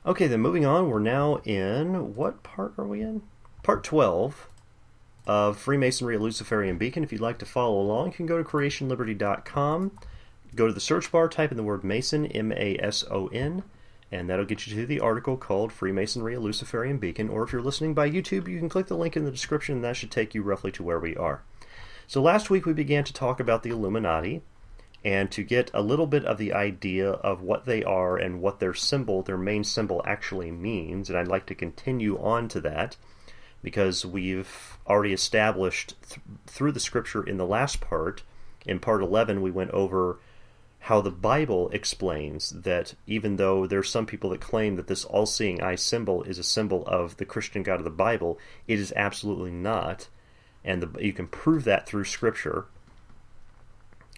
Okay, then moving on, we're now in, what part are we in? Part 12 of Freemasonry, a Luciferian Beacon. If you'd like to follow along, you can go to creationliberty.com, go to the search bar, type in the word Mason, M-A-S-O-N, and that'll get you to the article called Freemasonry, a Luciferian Beacon. Or if you're listening by YouTube, you can click the link in the description, and that should take you roughly to where we are. So last week we began to talk about the Illuminati, and to get a little bit of the idea of what they are and what their symbol, their main symbol, actually means. And I'd like to continue on to that, because we've already established through the scripture in the last part. In part 11, we went over how the Bible explains that even though there's some people that claim that this all-seeing eye symbol is a symbol of the Christian God of the Bible, it is absolutely not. And you can prove that through scripture.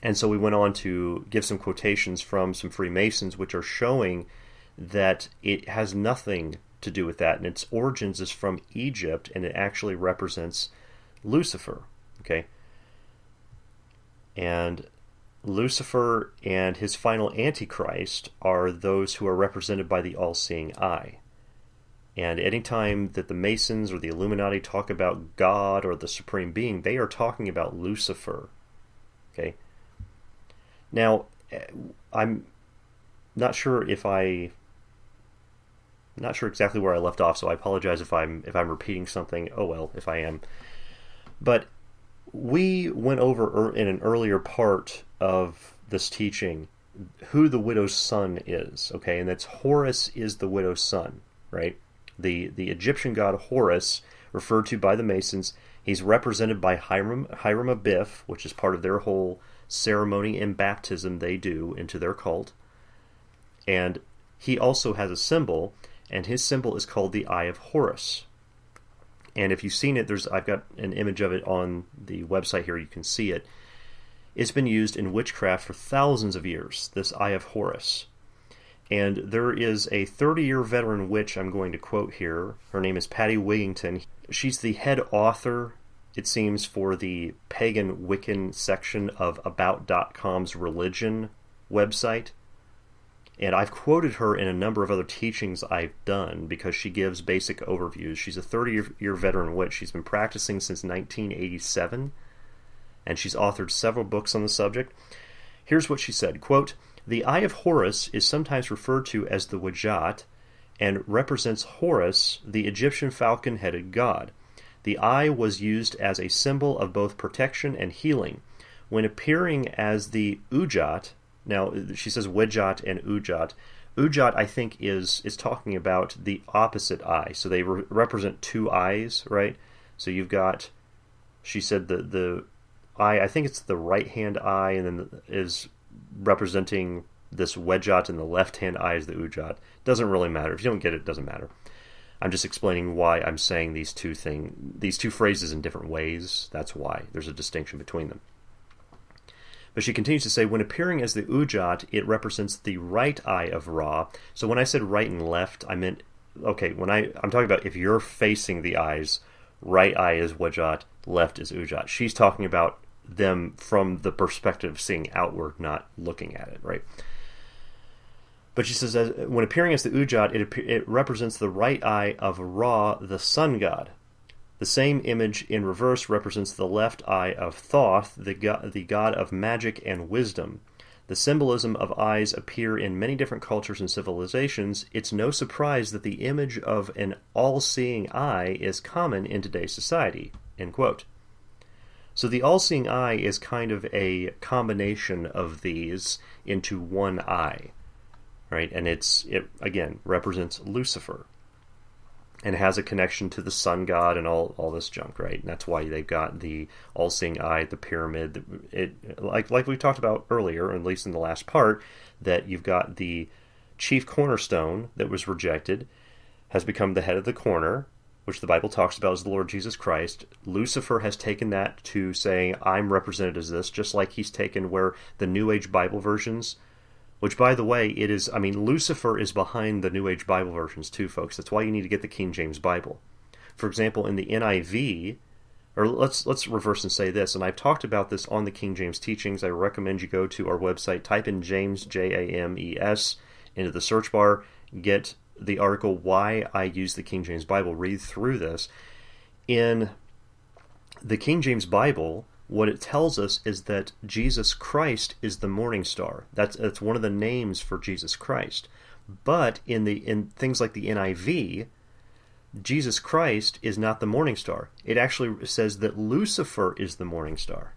And so we went on to give some quotations from some Freemasons, which are showing that it has nothing to do with that, and its origins is from Egypt, and it actually represents Lucifer. Okay, and Lucifer and his final Antichrist are those who are represented by the all-seeing eye. And anytime that the Masons or the Illuminati talk about God or the Supreme Being, they are talking about Lucifer. Okay. Now, I'm not sure exactly where I left off, so I apologize if I'm repeating something. Oh well, if I am. But we went over in an earlier part of this teaching who the widow's son is, okay? And that's Horus is the widow's son, right? The Egyptian god Horus, referred to by the Masons, he's represented by Hiram Abiff, which is part of their whole ceremony and baptism they do into their cult. And he also has a symbol, and his symbol is called the Eye of Horus. And if you've seen it, I've got an image of it on the website here, you can see it. It's been used in witchcraft for thousands of years, this Eye of Horus. And there is a 30-year veteran witch I'm going to quote here. Her name is Patty Wigington. She's the head author, it seems, for the pagan Wiccan section of About.com's religion website. And I've quoted her in a number of other teachings I've done because she gives basic overviews. She's a 30-year veteran witch. She's been practicing since 1987, and she's authored several books on the subject. Here's what she said, quote, "The Eye of Horus is sometimes referred to as the Wajat and represents Horus, the Egyptian falcon-headed god. The eye was used as a symbol of both protection and healing. When appearing as the Ujat," now she says Wajat and Ujat. Ujat, I think, is talking about the opposite eye. So they represent two eyes, right? So you've got, she said the eye, I think it's the right-hand eye, and then is representing this Wajat, and the left-hand eye is the Ujat. Doesn't really matter. If you don't get it, it doesn't matter. I'm just explaining why I'm saying these two phrases in different ways. That's why there's a distinction between them. But she continues to say, when appearing as the Ujat, it represents the right eye of Ra. So when I said right and left, I meant, okay, I'm talking about if you're facing the eyes, right eye is Wajat, left is Ujat. She's talking about them from the perspective of seeing outward, not looking at it, right? But she says, when appearing as the Ujat, it represents the right eye of Ra, the sun god. The same image in reverse represents the left eye of Thoth, the god of magic and wisdom. The symbolism of eyes appear in many different cultures and civilizations. It's no surprise that the image of an all-seeing eye is common in today's society. End quote. So the all-seeing eye is kind of a combination of these into one eye. Right, and it again represents Lucifer, and has a connection to the sun god and all this junk, right? And that's why they've got the all-seeing eye, the pyramid. Like we talked about earlier, at least in the last part, that you've got the chief cornerstone that was rejected, has become the head of the corner, which the Bible talks about as the Lord Jesus Christ. Lucifer has taken that to saying, I'm represented as this, just like he's taken where the New Age Bible versions. Which, by the way, Lucifer is behind the New Age Bible versions too, folks. That's why you need to get the King James Bible. For example, in the NIV, or let's reverse and say this, and I've talked about this on the King James Teachings. I recommend you go to our website, type in James, James, into the search bar, get the article Why I Use the King James Bible, read through this. In the King James Bible, what it tells us is that Jesus Christ is the morning star. That's one of the names for Jesus Christ. But in things like the NIV, Jesus Christ is not the morning star. It actually says that Lucifer is the morning star.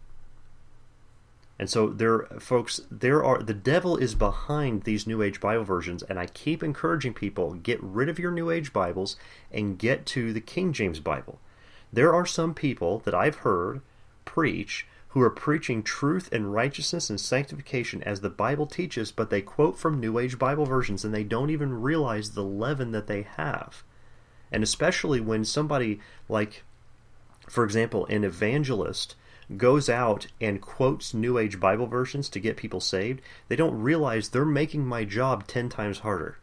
And so the devil is behind these New Age Bible versions, and I keep encouraging people, get rid of your New Age Bibles and get to the King James Bible. There are some people that I've heard preach who are preaching truth and righteousness and sanctification as the Bible teaches, but they quote from New Age Bible versions and they don't even realize the leaven that they have. And especially when somebody like, for example, an evangelist goes out and quotes New Age Bible versions to get people saved, they don't realize they're making my job 10 times harder.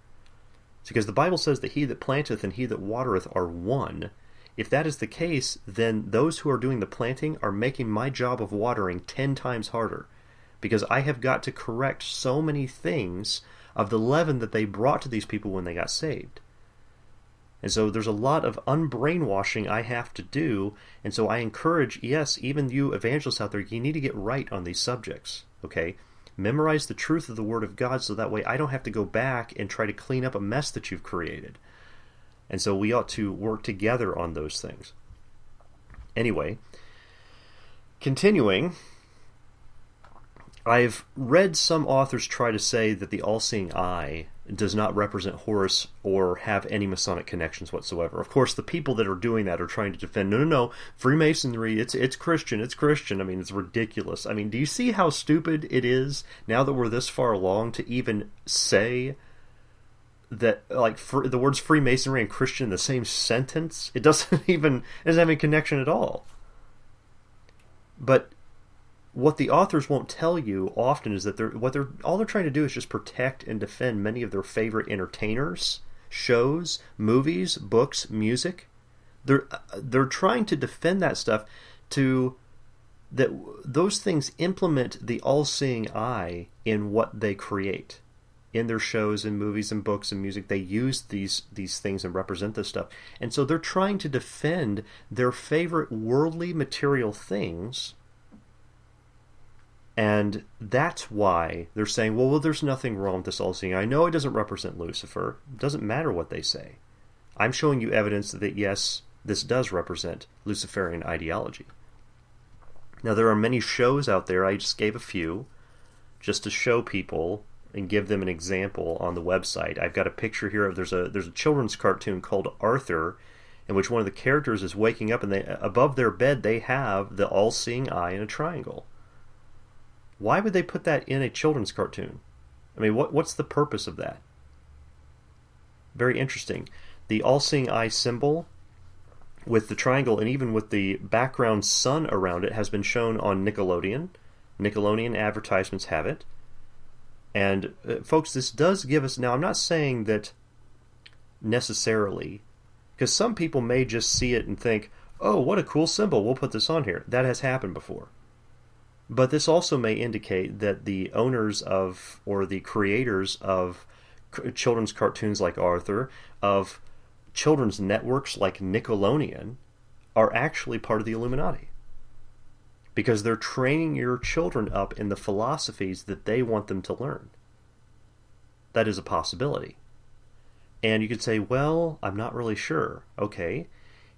It's because the Bible says that he that planteth and he that watereth are one. If that is the case, then those who are doing the planting are making my job of watering 10 times harder, because I have got to correct so many things of the leaven that they brought to these people when they got saved. And so there's a lot of unbrainwashing I have to do, and so I encourage, yes, even you evangelists out there, you need to get right on these subjects, okay? Memorize the truth of the Word of God so that way I don't have to go back and try to clean up a mess that you've created. And so we ought to work together on those things. Anyway, continuing, I've read some authors try to say that the all-seeing eye does not represent Horus or have any Masonic connections whatsoever. Of course, the people that are doing that are trying to defend, no, Freemasonry, it's Christian. I mean, it's ridiculous. I mean, do you see how stupid it is now that we're this far along to even say that, like, the words Freemasonry and Christian in the same sentence? It doesn't have any connection at all. But what the authors won't tell you often is that all they're trying to do is just protect and defend many of their favorite entertainers, shows, movies, books, music. They're trying to defend that stuff that those things implement the all-seeing eye in what they create. In their shows and movies and books and music, they use these things and represent this stuff. And so they're trying to defend their favorite worldly material things. And that's why they're saying, well, there's nothing wrong with this all-seeing. I know it doesn't represent Lucifer. It doesn't matter what they say. I'm showing you evidence that, yes, this does represent Luciferian ideology. Now, there are many shows out there. I just gave a few just to show people and give them an example on the website. I've got a picture here of there's a children's cartoon called Arthur, in which one of the characters is waking up, and above their bed they have the all-seeing eye in a triangle. Why would they put that in a children's cartoon? I mean, what's the purpose of that? Very interesting. The all-seeing eye symbol with the triangle and even with the background sun around it has been shown on Nickelodeon. Nickelodeon advertisements have it. And folks, this does give us... Now, I'm not saying that necessarily, because some people may just see it and think, oh, what a cool symbol, we'll put this on here. That has happened before. But this also may indicate that the owners of, or the creators of children's cartoons like Arthur, of children's networks like Nickelodeon, are actually part of the Illuminati. Because they're training your children up in the philosophies that they want them to learn. That is a possibility. And you could say, well, I'm not really sure. Okay,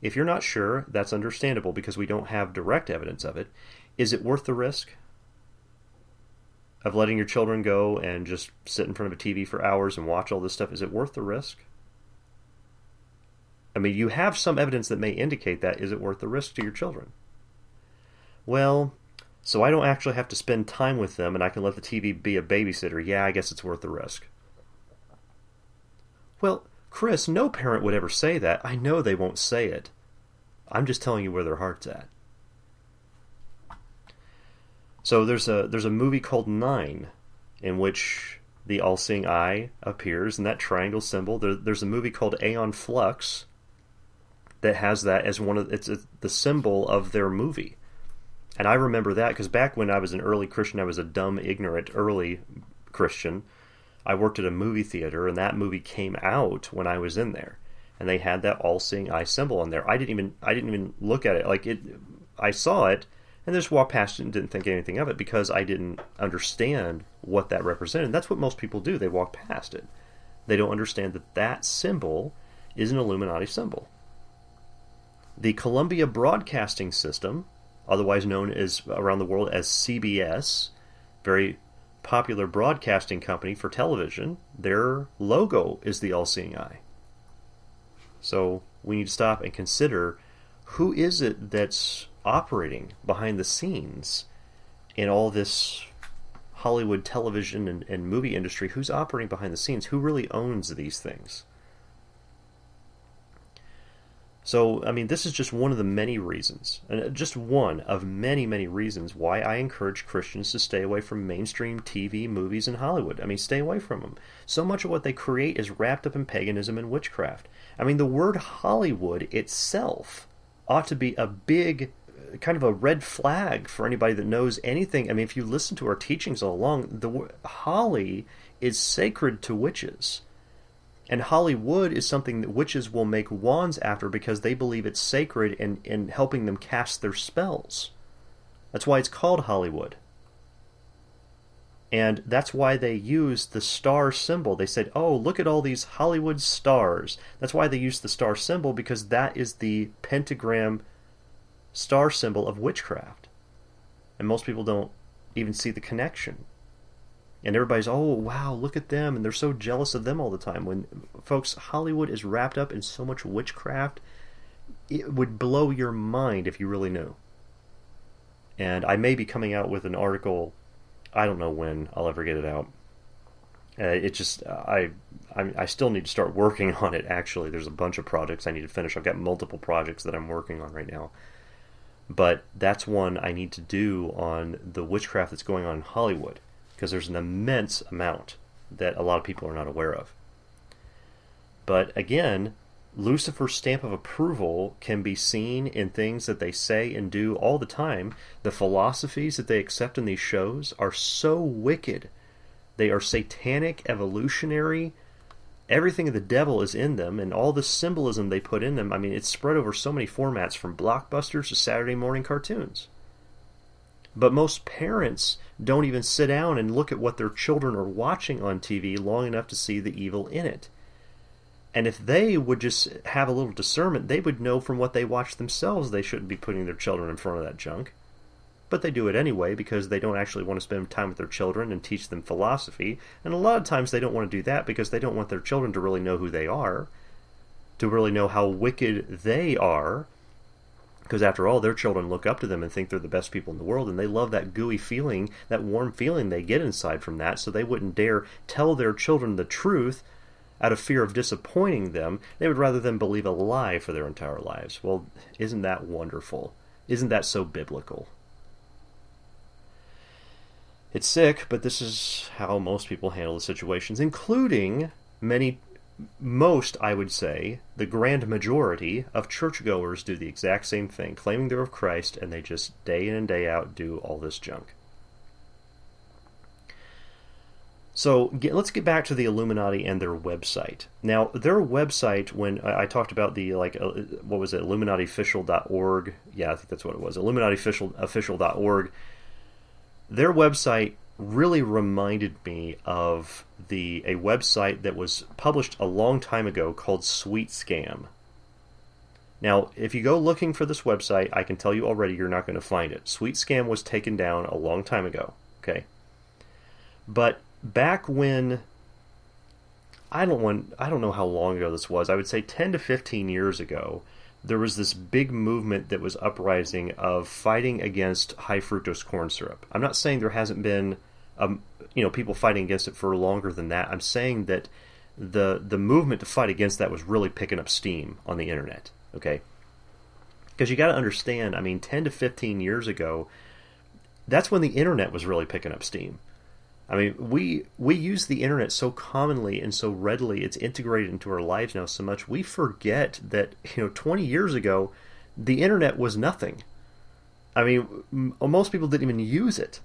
if you're not sure, that's understandable because we don't have direct evidence of it. Is it worth the risk of letting your children go and just sit in front of a TV for hours and watch all this stuff? Is it worth the risk? I mean, you have some evidence that may indicate that. Is it worth the risk to your children? Well, so I don't actually have to spend time with them and I can let the TV be a babysitter. Yeah, I guess it's worth the risk. Well, Chris, no parent would ever say that. I know they won't say it. I'm just telling you where their heart's at. So there's a movie called 9 in which the all-seeing eye appears and that triangle symbol. There's a movie called Aeon Flux that has that as it's the symbol of their movie. And I remember that because back when I was an early Christian, I was a dumb, ignorant early Christian. I worked at a movie theater, and that movie came out when I was in there, and they had that all-seeing eye symbol on there. I didn't even look at it. Like it, I saw it and just walked past it and didn't think anything of it because I didn't understand what that represented. That's what most people do. They walk past it. They don't understand that that symbol is an Illuminati symbol. The Columbia Broadcasting System, otherwise known as around the world as CBS, very popular broadcasting company for television, their logo is the all-seeing eye. So we need to stop and consider, who is it that's operating behind the scenes in all this Hollywood television and movie industry? Who's operating behind the scenes? Who really owns these things? So, I mean, this is just one of the many reasons, and just one of many, many reasons why I encourage Christians to stay away from mainstream TV, movies, and Hollywood. I mean, stay away from them. So much of what they create is wrapped up in paganism and witchcraft. I mean, the word Hollywood itself ought to be a big, kind of a red flag for anybody that knows anything. I mean, if you listen to our teachings all along, the word Holly is sacred to witches. And Hollywood is something that witches will make wands after because they believe it's sacred in helping them cast their spells. That's why it's called Hollywood. And that's why they use the star symbol. They said, oh, look at all these Hollywood stars. That's why they use the star symbol, because that is the pentagram star symbol of witchcraft. And most people don't even see the connection. And everybody's, oh, wow, look at them, and they're so jealous of them all the time. When, folks, Hollywood is wrapped up in so much witchcraft, it would blow your mind if you really knew. And I may be coming out with an article, I don't know when I'll ever get it out. I still need to start working on it, actually. There's a bunch of projects I need to finish. I've got multiple projects that I'm working on right now. But that's one I need to do on the witchcraft that's going on in Hollywood, because there's an immense amount that a lot of people are not aware of. But again, Lucifer's stamp of approval can be seen in things that they say and do all the time. The philosophies that they accept in these shows are so wicked. They are satanic, evolutionary. Everything of the devil is in them, and all the symbolism they put in them, I mean, it's spread over so many formats, from blockbusters to Saturday morning cartoons. But most parents don't even sit down and look at what their children are watching on TV long enough to see the evil in it. And if they would just have a little discernment, they would know from what they watch themselves they shouldn't be putting their children in front of that junk. But they do it anyway because they don't actually want to spend time with their children and teach them philosophy. And a lot of times they don't want to do that because they don't want their children to really know who they are, to really know how wicked they are. Because after all, their children look up to them and think they're the best people in the world, and they love that gooey feeling, that warm feeling they get inside from that, so they wouldn't dare tell their children the truth out of fear of disappointing them. They would rather them believe a lie for their entire lives. Well, isn't that wonderful? Isn't that so biblical? It's sick, but this is how most people handle the situations, including most, I would say, the grand majority of churchgoers do the exact same thing, claiming they're of Christ, and they just day in and day out do all this junk. So let's get back to the Illuminati and their website. Now, their website, when I talked about the, what was it, IlluminatiOfficial.org? Yeah, I think that's what it was, IlluminatiOfficial.org. Their website really reminded me of a website that was published a long time ago called Sweet Scam. Now, if you go looking for this website, I can tell you already you're not going to find it. Sweet Scam was taken down a long time ago, okay? But back when, I don't know how long ago this was, I would say 10 to 15 years ago, there was this big movement that was uprising of fighting against high fructose corn syrup. I'm not saying there hasn't been people fighting against it for longer than that. I'm saying that the movement to fight against that was really picking up steam on the internet, okay? Because you got to understand, I mean, 10 to 15 years ago, that's when the internet was really picking up steam. I mean, we use the internet so commonly and so readily, it's integrated into our lives now so much, we forget that, 20 years ago, the internet was nothing. I mean, most people didn't even use it.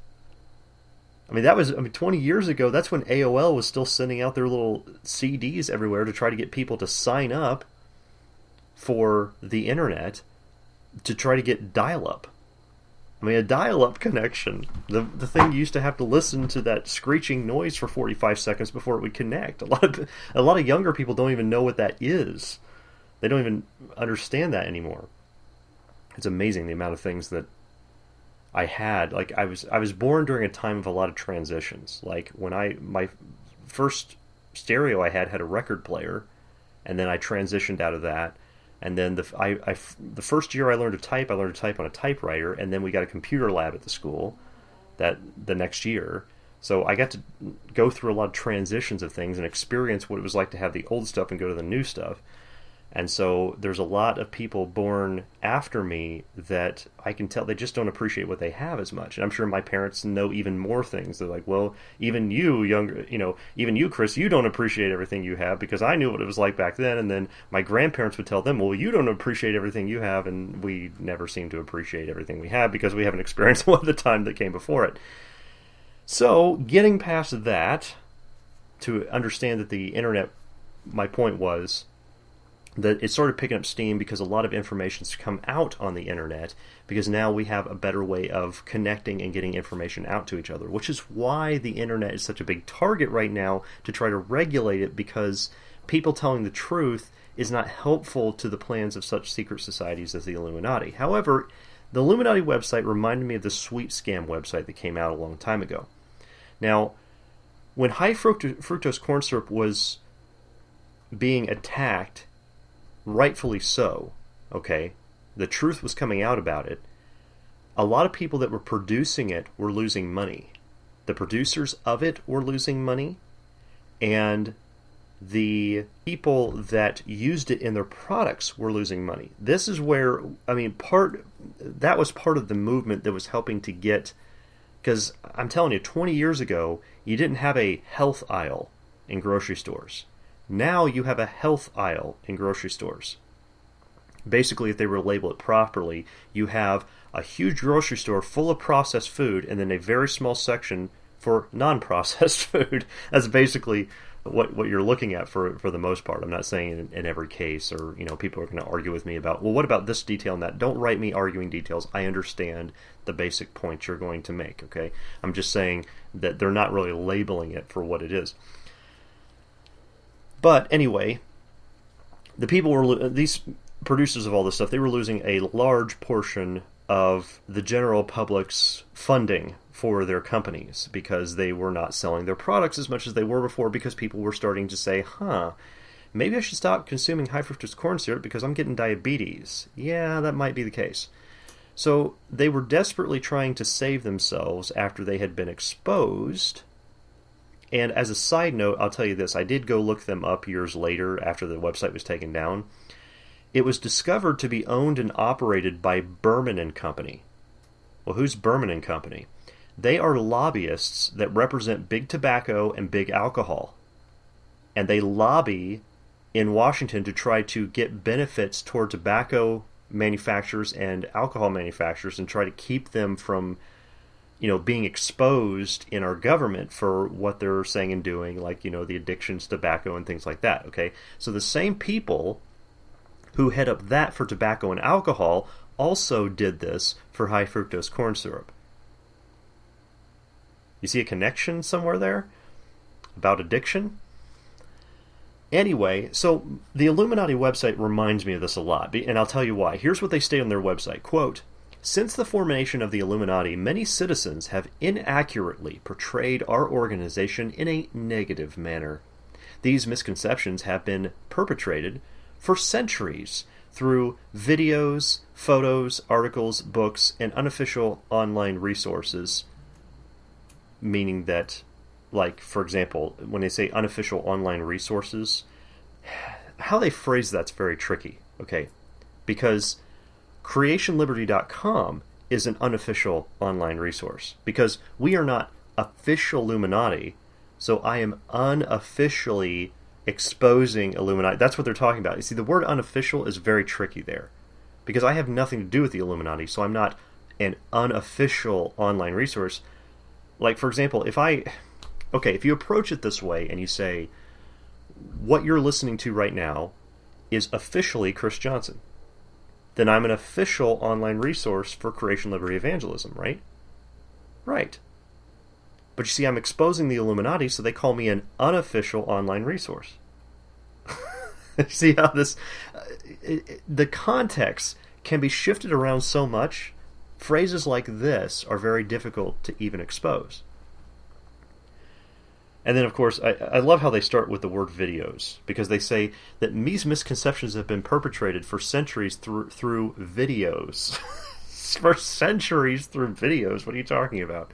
I mean, that was, 20 years ago, that's when AOL was still sending out their little CDs everywhere to try to get people to sign up for the internet to try to get dial-up. I mean, a dial-up connection. The thing you used to have to listen to that screeching noise for 45 seconds before it would connect. A lot of younger people don't even know what that is. They don't even understand that anymore. It's amazing the amount of things that I had. Like, I was born during a time of a lot of transitions. Like, when my first stereo I had a record player, and then I transitioned out of that. And then the first year I learned to type on a typewriter, and then we got a computer lab at the school that the next year. So I got to go through a lot of transitions of things and experience what it was like to have the old stuff and go to the new stuff. And so there's a lot of people born after me that I can tell they just don't appreciate what they have as much. And I'm sure my parents know even more things. They're like, well, even you, even you, Chris, you don't appreciate everything you have because I knew what it was like back then. And then my grandparents would tell them, well, you don't appreciate everything you have. And we never seem to appreciate everything we have because we haven't experienced what the time that came before it. So getting past that to understand that the internet, my point was, that it started picking up steam because a lot of information's come out on the internet because now we have a better way of connecting and getting information out to each other, which is why the internet is such a big target right now to try to regulate it, because people telling the truth is not helpful to the plans of such secret societies as the Illuminati. However, the Illuminati website reminded me of the Sweep Scam website that came out a long time ago. Now, when high fructose corn syrup was being attacked, rightfully so, okay, the truth was coming out about it, a lot of people that were producing it were losing money. The producers of it were losing money, and the people that used it in their products were losing money. This is where, that was part of the movement that was helping to get, because I'm telling you, 20 years ago, you didn't have a health aisle in grocery stores. Now you have a health aisle in grocery stores. Basically, if they were to label it properly, you have a huge grocery store full of processed food and then a very small section for non-processed food. That's basically what you're looking at for the most part. I'm not saying in every case, or people are going to argue with me about, well, what about this detail and that? Don't write me arguing details. I understand the basic points you're going to make, okay? I'm just saying that they're not really labeling it for what it is. But anyway, the people were, these producers of all this stuff, they were losing a large portion of the general public's funding for their companies because they were not selling their products as much as they were before, because people were starting to say, maybe I should stop consuming high fructose corn syrup because I'm getting diabetes. Yeah, that might be the case. So they were desperately trying to save themselves after they had been exposed. And as a side note, I'll tell you this. I did go look them up years later after the website was taken down. It was discovered to be owned and operated by Berman and Company. Well, who's Berman and Company? They are lobbyists that represent big tobacco and big alcohol. And they lobby in Washington to try to get benefits toward tobacco manufacturers and alcohol manufacturers and try to keep them from being exposed in our government for what they're saying and doing, like, the addictions to tobacco and things like that, okay? So the same people who head up that for tobacco and alcohol also did this for high fructose corn syrup. You see a connection somewhere there about addiction? Anyway, so the Illuminati website reminds me of this a lot, and I'll tell you why. Here's what they state on their website, quote, "Since the formation of the Illuminati, many citizens have inaccurately portrayed our organization in a negative manner. These misconceptions have been perpetrated for centuries through videos, photos, articles, books, and unofficial online resources," meaning that, like, for example, when they say unofficial online resources, how they phrase that's very tricky, okay? Because creationliberty.com is an unofficial online resource, because we are not official Illuminati, so I am unofficially exposing Illuminati. That's what they're talking about. You see, the word unofficial is very tricky there, because I have nothing to do with the Illuminati, so I'm not an unofficial online resource. Like, for example, if you approach it this way and you say, what you're listening to right now is officially Chris Johnson, then I'm an official online resource for Creation Liberty Evangelism, right? Right. But you see, I'm exposing the Illuminati, so they call me an unofficial online resource. See how this... the context can be shifted around so much. Phrases like this are very difficult to even expose. And then, of course, I love how they start with the word videos, because they say that these misconceptions have been perpetrated for centuries through videos. For centuries through videos? What are you talking about?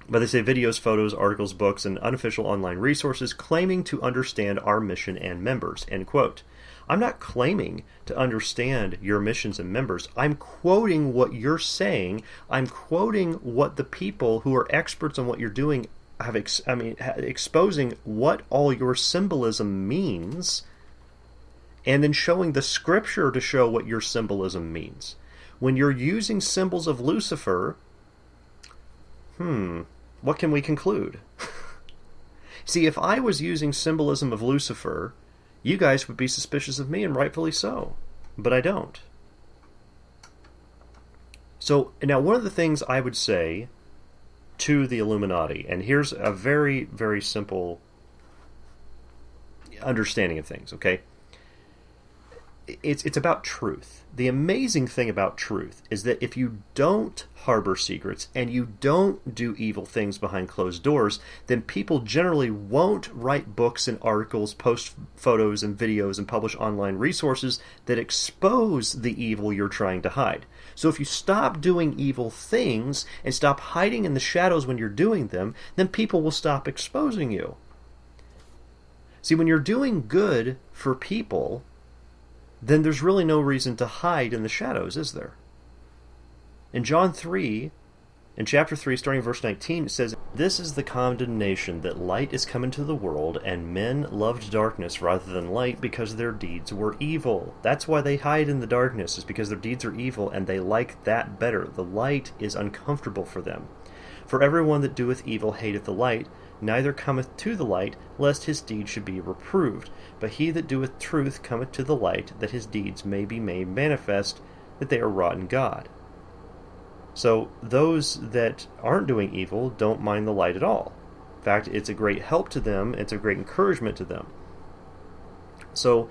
But they say videos, photos, articles, books, and unofficial online resources claiming to understand our mission and members, end quote. I'm not claiming to understand your missions and members. I'm quoting what you're saying. I'm quoting what the people who are experts on what you're doing have exposing what all your symbolism means, and then showing the scripture to show what your symbolism means. When you're using symbols of Lucifer, what can we conclude? See, if I was using symbolism of Lucifer, you guys would be suspicious of me, and rightfully so. But I don't. So, now one of the things I would say to the Illuminati, and here's a very, very simple understanding of things, okay? It's about truth. The amazing thing about truth is that if you don't harbor secrets and you don't do evil things behind closed doors, then people generally won't write books and articles, post photos and videos, and publish online resources that expose the evil you're trying to hide. So if you stop doing evil things and stop hiding in the shadows when you're doing them, then people will stop exposing you. See, when you're doing good for people, then there's really no reason to hide in the shadows, is there? In John 3, in chapter 3, starting verse 19, it says, "This is the condemnation, that light is come into the world, and men loved darkness rather than light, because their deeds were evil." That's why they hide in the darkness, is because their deeds are evil, and they like that better. The light is uncomfortable for them. "For everyone that doeth evil hateth the light, neither cometh to the light, lest his deeds should be reproved. But he that doeth truth cometh to the light, that his deeds may be made manifest, that they are wrought in God." So those that aren't doing evil don't mind the light at all. In fact, it's a great help to them, it's a great encouragement to them. So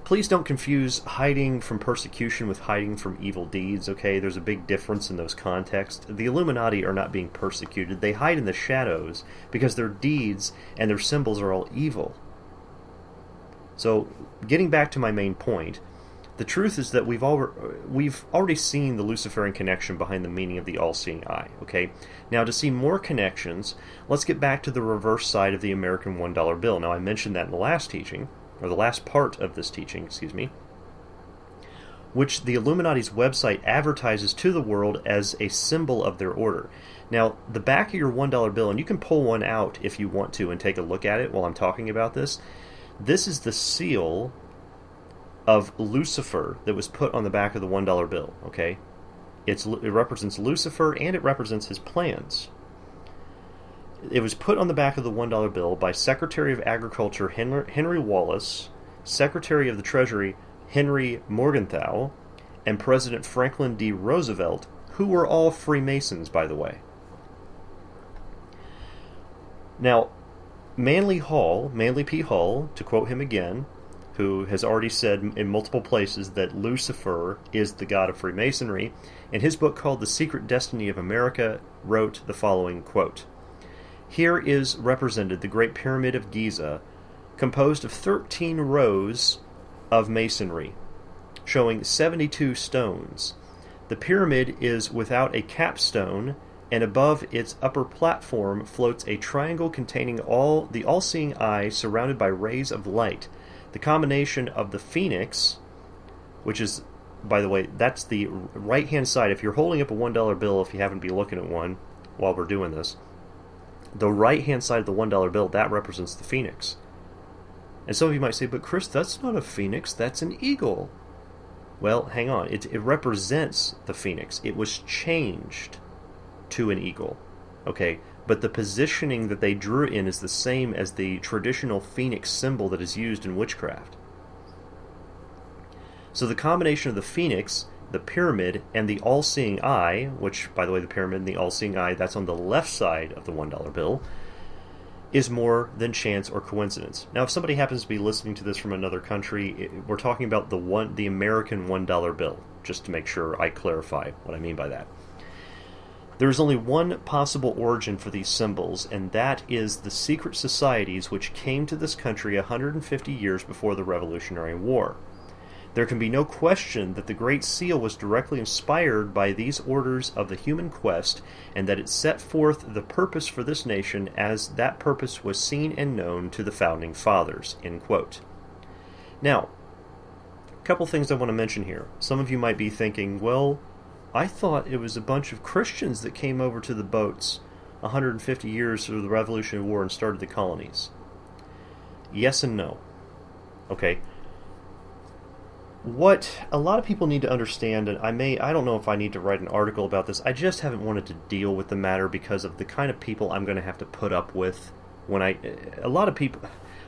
please don't confuse hiding from persecution with hiding from evil deeds, okay? There's a big difference in those contexts. The Illuminati are not being persecuted. They hide in the shadows because their deeds and their symbols are all evil. So, getting back to my main point, the truth is that we've already seen the Luciferian connection behind the meaning of the all-seeing eye, okay? Now, to see more connections, let's get back to the reverse side of the American $1 bill. Now, I mentioned that in the last teaching, or the last part of this teaching, excuse me, which the Illuminati's website advertises to the world as a symbol of their order. Now, the back of your $1 bill, and you can pull one out if you want to and take a look at it while I'm talking about this, this is the seal of Lucifer that was put on the back of the $1 bill, okay? It represents Lucifer, and it represents his plans. It was put on the back of the $1 bill by Secretary of Agriculture Henry Wallace, Secretary of the Treasury Henry Morgenthau, and President Franklin D. Roosevelt, who were all Freemasons, by the way. Now, Manly P. Hall, to quote him again, who has already said in multiple places that Lucifer is the god of Freemasonry, in his book called The Secret Destiny of America, wrote the following quote: "Here is represented the Great Pyramid of Giza, composed of 13 rows of masonry, showing 72 stones. The pyramid is without a capstone, and above its upper platform floats a triangle containing the all-seeing eye surrounded by rays of light. The combination of the phoenix," which is, by the way, that's the right-hand side. If you're holding up a $1 bill, if you happen to be looking at one while we're doing this, the right-hand side of the $1 bill, that represents the phoenix. And some of you might say, "But Chris, that's not a phoenix, that's an eagle." Well, hang on. It represents the phoenix. It was changed. to an eagle. Okay, but the positioning that they drew in is the same as the traditional phoenix symbol that is used in witchcraft. So the combination of the phoenix, the pyramid, and the all-seeing eye, which, by the way, the pyramid and the all-seeing eye, that's on the left side of the $1 bill, is more than chance or coincidence. Now, if somebody happens to be listening to this from another country, we're talking about the American $1 bill, just to make sure I clarify what I mean by that. There is only one possible origin for these symbols, and that is the secret societies which came to this country 150 years before the Revolutionary War. There can be no question that the Great Seal was directly inspired by these orders of the human quest, and that it set forth the purpose for this nation as that purpose was seen and known to the Founding Fathers." End quote. Now, a couple things I want to mention here. Some of you might be thinking, well, I thought it was a bunch of Christians that came over to the boats 150 years through the Revolutionary War and started the colonies. Yes and no. Okay. What a lot of people need to understand, and I don't know if I need to write an article about this, I just haven't wanted to deal with the matter because of the kind of people I'm going to have to put up with when a lot of people,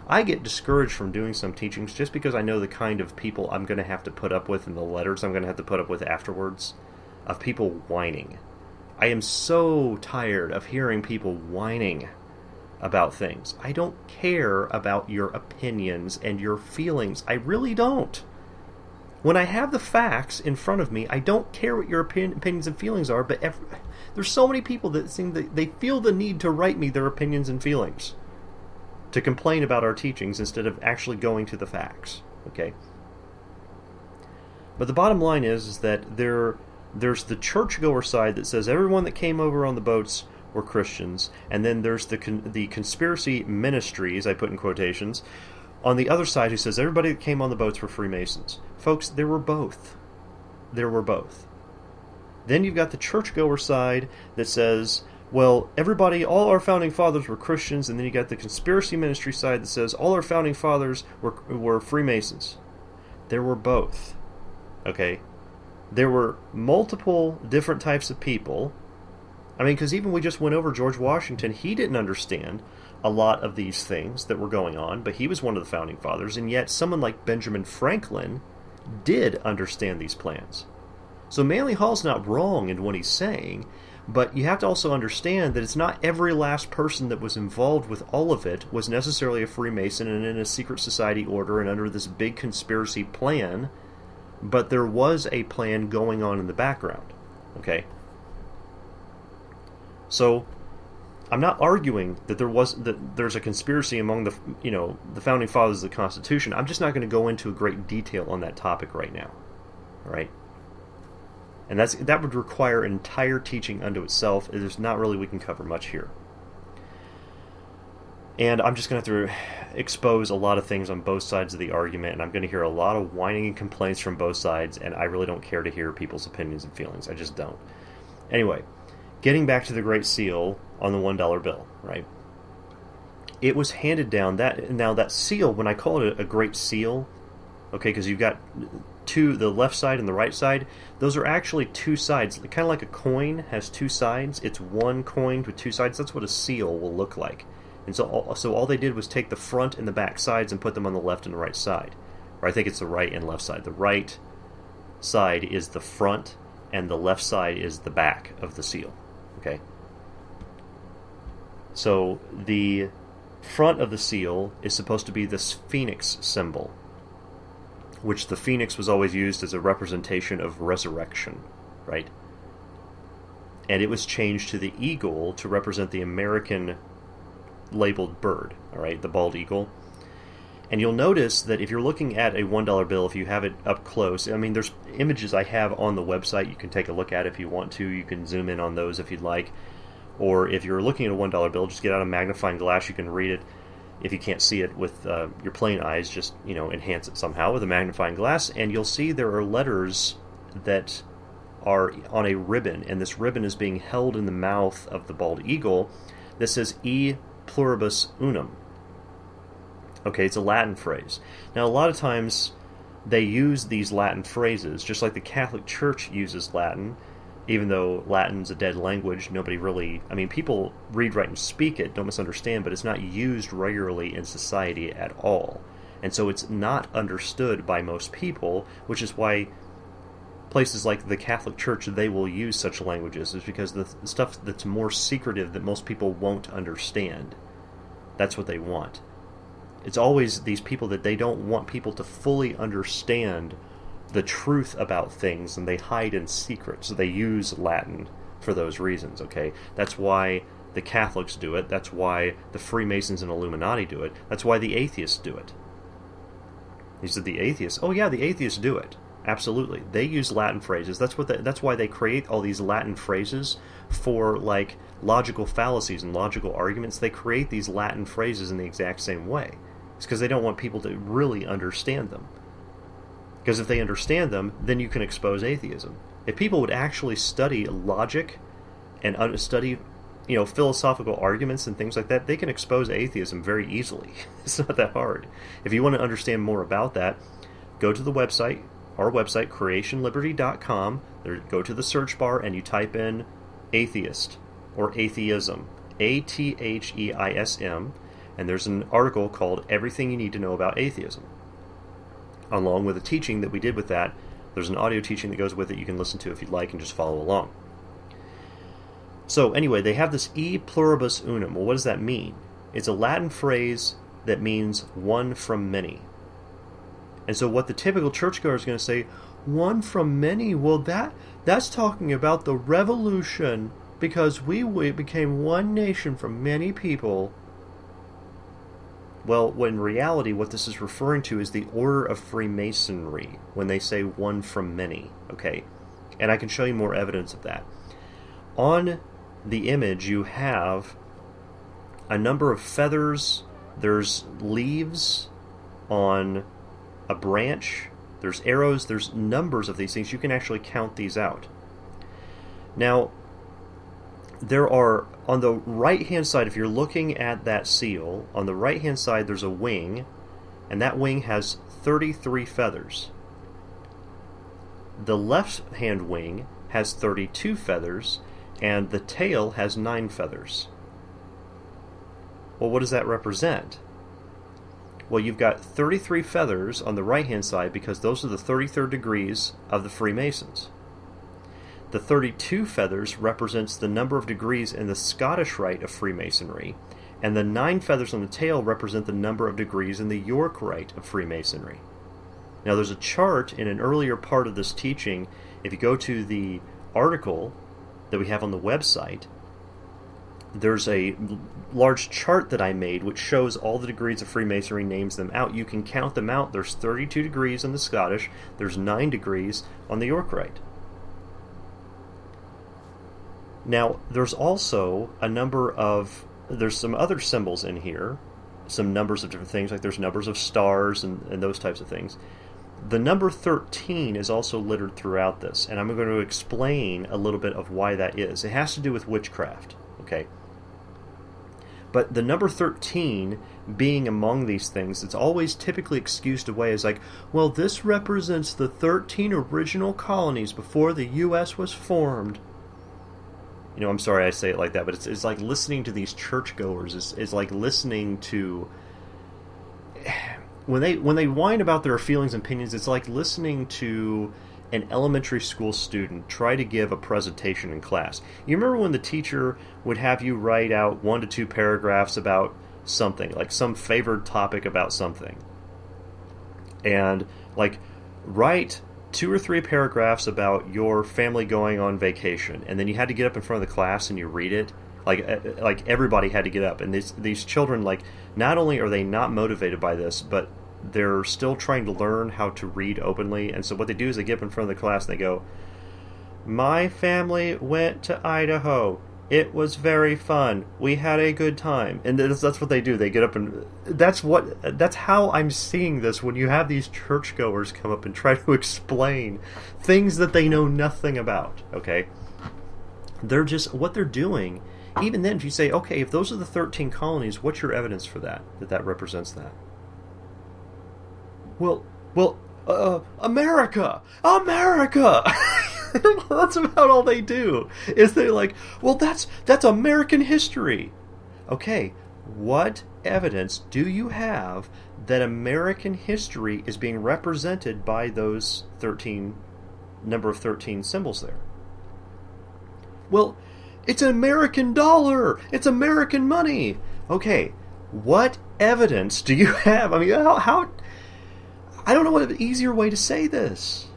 I get discouraged from doing some teachings just because I know the kind of people I'm going to have to put up with and the letters I'm going to have to put up with afterwards, of people whining. I am so tired of hearing people whining about things. I don't care about your opinions and your feelings. I really don't. When I have the facts in front of me, I don't care what your opinions and feelings are, but there's so many people that seem that they feel the need to write me their opinions and feelings, to complain about our teachings instead of actually going to the facts. Okay? But the bottom line is that there's the churchgoer side that says everyone that came over on the boats were Christians, and then there's the conspiracy ministries, I put in quotations, on the other side who says everybody that came on the boats were Freemasons. Folks, there were both. There were both. Then you've got the churchgoer side that says, well, all our founding fathers were Christians, and then you got the conspiracy ministry side that says all our founding fathers were Freemasons. There were both. Okay? There were multiple different types of people. I mean, because even we just went over George Washington, he didn't understand a lot of these things that were going on, but he was one of the founding fathers, and yet someone like Benjamin Franklin did understand these plans. So Manly Hall's not wrong in what he's saying, but you have to also understand that it's not every last person that was involved with all of it was necessarily a Freemason and in a secret society order and under this big conspiracy plan, but there was a plan going on in the background. Okay? So I'm not arguing that there's a conspiracy among the founding fathers of the Constitution. I'm just not going to go into a great detail on that topic right now. All right? And that would require an entire teaching unto itself. There's not really we can cover much here. And I'm just going to have to expose a lot of things on both sides of the argument, and I'm going to hear a lot of whining and complaints from both sides, and I really don't care to hear people's opinions and feelings. I just don't. Anyway, getting back to the Great Seal on the $1 bill, right? It was handed down, that seal, when I call it a Great Seal, okay, because you've got the left side and the right side, those are actually two sides. Kind of like a coin has two sides. It's one coin with two sides. That's what a seal will look like. And so all they did was take the front and the back sides and put them on the left and the right side. Or I think it's the right and left side. The right side is the front, and the left side is the back of the seal. Okay? So the front of the seal is supposed to be this phoenix symbol, which the phoenix was always used as a representation of resurrection, right? And it was changed to the eagle to represent the American labeled bird, all right, the bald eagle. And you'll notice that if you're looking at a $1 bill, if you have it up close, I mean, there's images I have on the website you can take a look at if you want to. You can zoom in on those if you'd like. Or if you're looking at a $1 bill, just get out a magnifying glass. You can read it. If you can't see it with your plain eyes, just enhance it somehow with a magnifying glass, and you'll see there are letters that are on a ribbon, and this ribbon is being held in the mouth of the bald eagle that says E pluribus unum. Okay, it's a Latin phrase. Now, a lot of times they use these Latin phrases, just like the Catholic Church uses Latin even though Latin's a dead language, nobody really... I mean, people read, write, and speak it, don't misunderstand, but it's not used regularly in society at all. And so it's not understood by most people, which is why places like the Catholic Church, they will use such languages, is because the stuff that's more secretive that most people won't understand, that's what they want. It's always these people that they don't want people to fully understand the truth about things, and they hide in secret, so they use Latin for those reasons, okay? That's why the Catholics do it, that's why the Freemasons and Illuminati do it, that's why the atheists do it. You said the atheists? Oh yeah, the atheists do it. Absolutely. They use Latin phrases. That's why they create all these Latin phrases for, like, logical fallacies and logical arguments. They create these Latin phrases in the exact same way. It's because they don't want people to really understand them. Because if they understand them, then you can expose atheism. If people would actually study logic and study, philosophical arguments and things like that, they can expose atheism very easily. It's not that hard. If you want to understand more about that, go to the website, our website, creationliberty.com. Go to the search bar and you type in atheist or atheism, atheism, and there's an article called Everything You Need to Know About Atheism. Along with a teaching that we did with that, there's an audio teaching that goes with it you can listen to if you'd like and just follow along. So anyway, they have this e pluribus unum. Well, what does that mean? It's a Latin phrase that means one from many. And so what the typical churchgoer is going to say, one from many, well, that's talking about the revolution, because we became one nation from many people. Well, in reality, what this is referring to is the order of Freemasonry, when they say one from many, okay? And I can show you more evidence of that. On the image, you have a number of feathers. There's leaves on a branch. There's arrows. There's numbers of these things. You can actually count these out. Now, there are, on the right-hand side, if you're looking at that seal, on the right-hand side there's a wing, and that wing has 33 feathers. The left-hand wing has 32 feathers, and the tail has 9 feathers. Well, what does that represent? Well, you've got 33 feathers on the right-hand side because those are the 33rd degrees of the Freemasons. The 32 feathers represents the number of degrees in the Scottish Rite of Freemasonry, and the 9 feathers on the tail represent the number of degrees in the York Rite of Freemasonry. Now, there's a chart in an earlier part of this teaching. If you go to the article that we have on the website, there's a large chart that I made which shows all the degrees of Freemasonry, names them out. You can count them out. There's 32 degrees on the Scottish, there's 9 degrees on the York Rite. Now, there's also there's some other symbols in here, some numbers of different things, like there's numbers of stars and those types of things. The number 13 is also littered throughout this, and I'm going to explain a little bit of why that is. It has to do with witchcraft, okay? But the number 13 being among these things, it's always typically excused away as like, well, this represents the 13 original colonies before the U.S. was formed. I'm sorry I say it like that, but it's like listening to these churchgoers. It's like listening to... When they whine about their feelings and opinions, it's like listening to an elementary school student try to give a presentation in class. You remember when the teacher would have you write out 1 to 2 paragraphs about something, like some favored topic about something. And, like, write 2 or 3 paragraphs about your family going on vacation, and then you had to get up in front of the class and you read it. Like everybody had to get up, and these children, like, not only are they not motivated by this, but they're still trying to learn how to read openly. And so what they do is they get up in front of the class and they go, "My family went to Idaho. It was very fun. We had a good time." And that's what they do. They get up and that's how I'm seeing this when you have these churchgoers come up and try to explain things that they know nothing about. Okay, they're just what they're doing. Even then, if you say, okay, if those are the 13 colonies, what's your evidence for that represents that? Well, America! That's about all they do. Is they're like, well, that's American history. Okay, what evidence do you have that American history is being represented by those number of 13 symbols there? Well, it's an American dollar. It's American money. Okay, what evidence do you have? I mean, how I don't know what easier way to say this.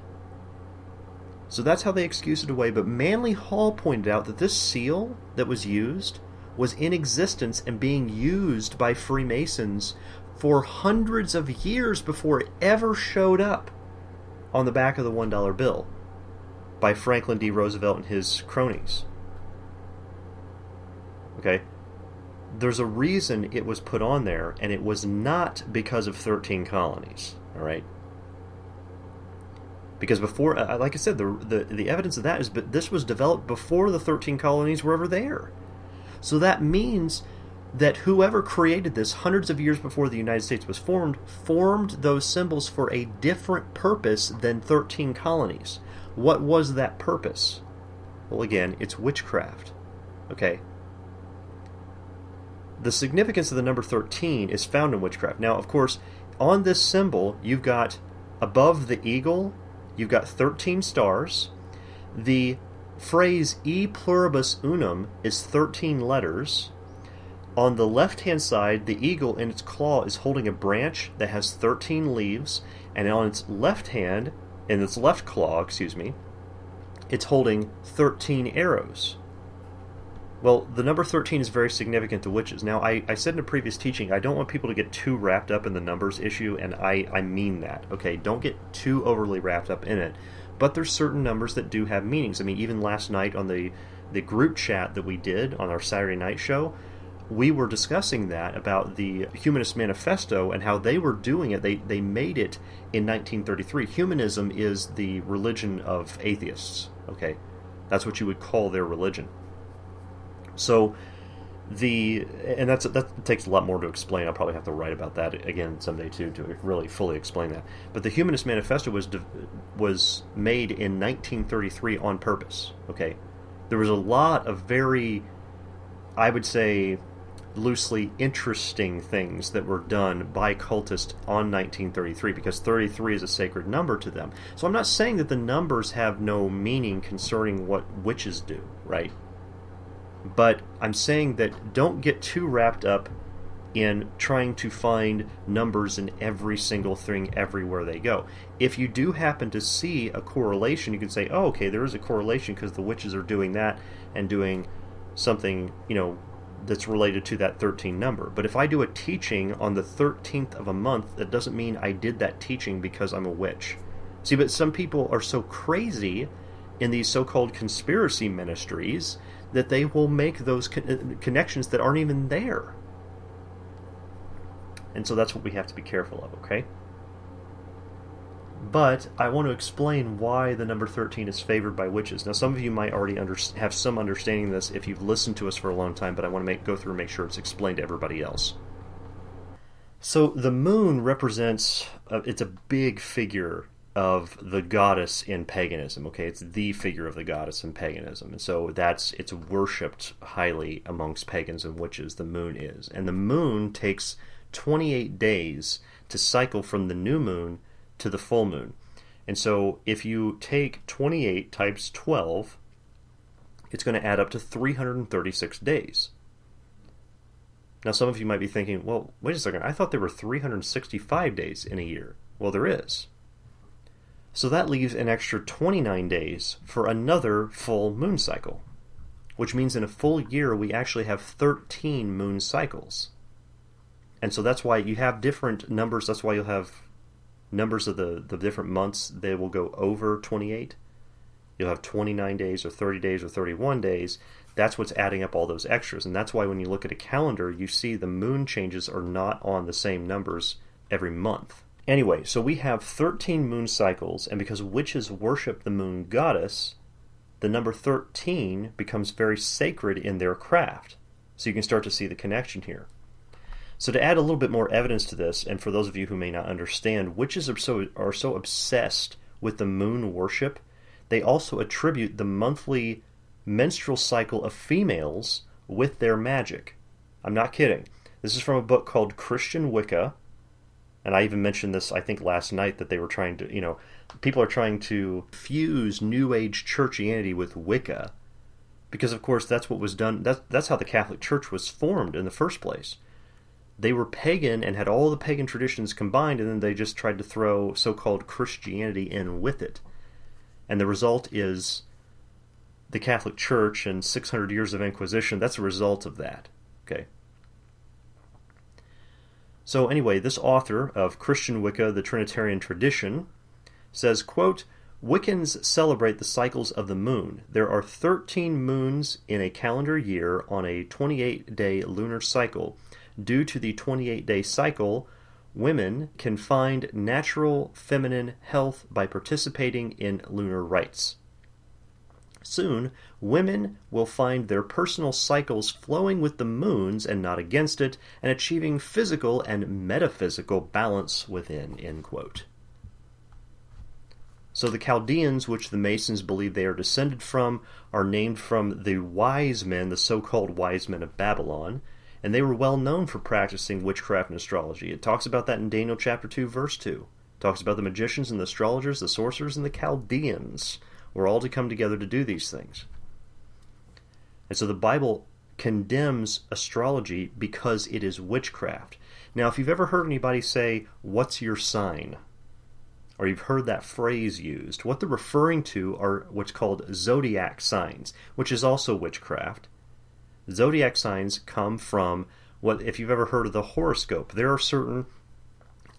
So that's how they excuse it away. But Manly Hall pointed out that this seal that was used was in existence and being used by Freemasons for hundreds of years before it ever showed up on the back of the $1 bill by Franklin D. Roosevelt and his cronies. Okay? There's a reason it was put on there, and it was not because of 13 colonies. All right? Because before, like I said, the evidence of that is, but this was developed before the 13 colonies were ever there. So that means that whoever created this hundreds of years before the United States was formed those symbols for a different purpose than 13 colonies. What was that purpose? Well, again, it's witchcraft. Okay? The significance of the number 13 is found in witchcraft. Now, of course, on this symbol, you've got, above the eagle, you've got 13 stars. The phrase E pluribus unum is 13 letters. On the left-hand side, the eagle in its claw is holding a branch that has 13 leaves, and on its left hand, in its left claw, it's holding 13 arrows. Well, the number 13 is very significant to witches. Now, I said in a previous teaching, I don't want people to get too wrapped up in the numbers issue, and I mean that, okay? Don't get too overly wrapped up in it. But there's certain numbers that do have meanings. I mean, even last night on the group chat that we did on our Saturday night show, we were discussing that, about the Humanist Manifesto and how they were doing it. They made it in 1933. Humanism is the religion of atheists, okay? That's what you would call their religion. So, that takes a lot more to explain. I'll probably have to write about that again someday too, to really fully explain that. But the Humanist Manifesto was made in 1933 on purpose. Okay, there was a lot of very, I would say, loosely interesting things that were done by cultists on 1933, because 33 is a sacred number to them. So I'm not saying that the numbers have no meaning concerning what witches do, right? But I'm saying that don't get too wrapped up in trying to find numbers in every single thing everywhere they go. If you do happen to see a correlation, you can say, oh, okay, there is a correlation because the witches are doing that and doing something, that's related to that 13 number. But if I do a teaching on the 13th of a month, that doesn't mean I did that teaching because I'm a witch. See, but some people are so crazy in these so-called conspiracy ministries that they will make those connections that aren't even there. And so that's what we have to be careful of, okay? But I want to explain why the number 13 is favored by witches. Now, some of you might already have some understanding of this if you've listened to us for a long time, but I want to go through and make sure it's explained to everybody else. So the moon represents, it's a big figure of the goddess in paganism, okay? It's the figure of the goddess in paganism. And so it's worshipped highly amongst pagans and witches, the moon is. And the moon takes 28 days to cycle from the new moon to the full moon. And so if you take 28 times 12, it's going to add up to 336 days. Now some of you might be thinking, well, wait a second, I thought there were 365 days in a year. Well, there is. So that leaves an extra 29 days for another full moon cycle, which means in a full year we actually have 13 moon cycles. And so that's why you have different numbers. That's why you'll have numbers of the different months. They will go over 28. You'll have 29 days or 30 days or 31 days. That's what's adding up all those extras. And that's why when you look at a calendar, you see the moon changes are not on the same numbers every month. Anyway, so we have 13 moon cycles, and because witches worship the moon goddess, the number 13 becomes very sacred in their craft. So you can start to see the connection here. So to add a little bit more evidence to this, and for those of you who may not understand, witches are so obsessed with the moon worship they also attribute the monthly menstrual cycle of females with their magic. I'm not kidding. This is from a book called Christian Wicca, and I even mentioned this, I think, last night, that they were trying to, people are trying to fuse New Age churchianity with Wicca, because, of course, that's what was done. That's how the Catholic Church was formed in the first place. They were pagan and had all the pagan traditions combined, and then they just tried to throw so-called Christianity in with it. And the result is the Catholic Church and 600 years of Inquisition. That's a result of that. Okay. So anyway, this author of Christian Wicca, the Trinitarian Tradition, says, quote, Wiccans celebrate the cycles of the moon. There are 13 moons in a calendar year on a 28-day lunar cycle. Due to the 28-day cycle, women can find natural feminine health by participating in lunar rites. Soon, women will find their personal cycles flowing with the moons and not against it, and achieving physical and metaphysical balance within, end quote. So the Chaldeans, which the Masons believe they are descended from, are named from the wise men, the so-called wise men of Babylon, and they were well known for practicing witchcraft and astrology. It talks about that in Daniel chapter 2, verse 2. It talks about the magicians and the astrologers, the sorcerers, and the Chaldeans were all to come together to do these things. And so the Bible condemns astrology because it is witchcraft. Now, if you've ever heard anybody say, "What's your sign?" or you've heard that phrase used, what they're referring to are what's called zodiac signs, which is also witchcraft. Zodiac signs come from if you've ever heard of the horoscope, there are certain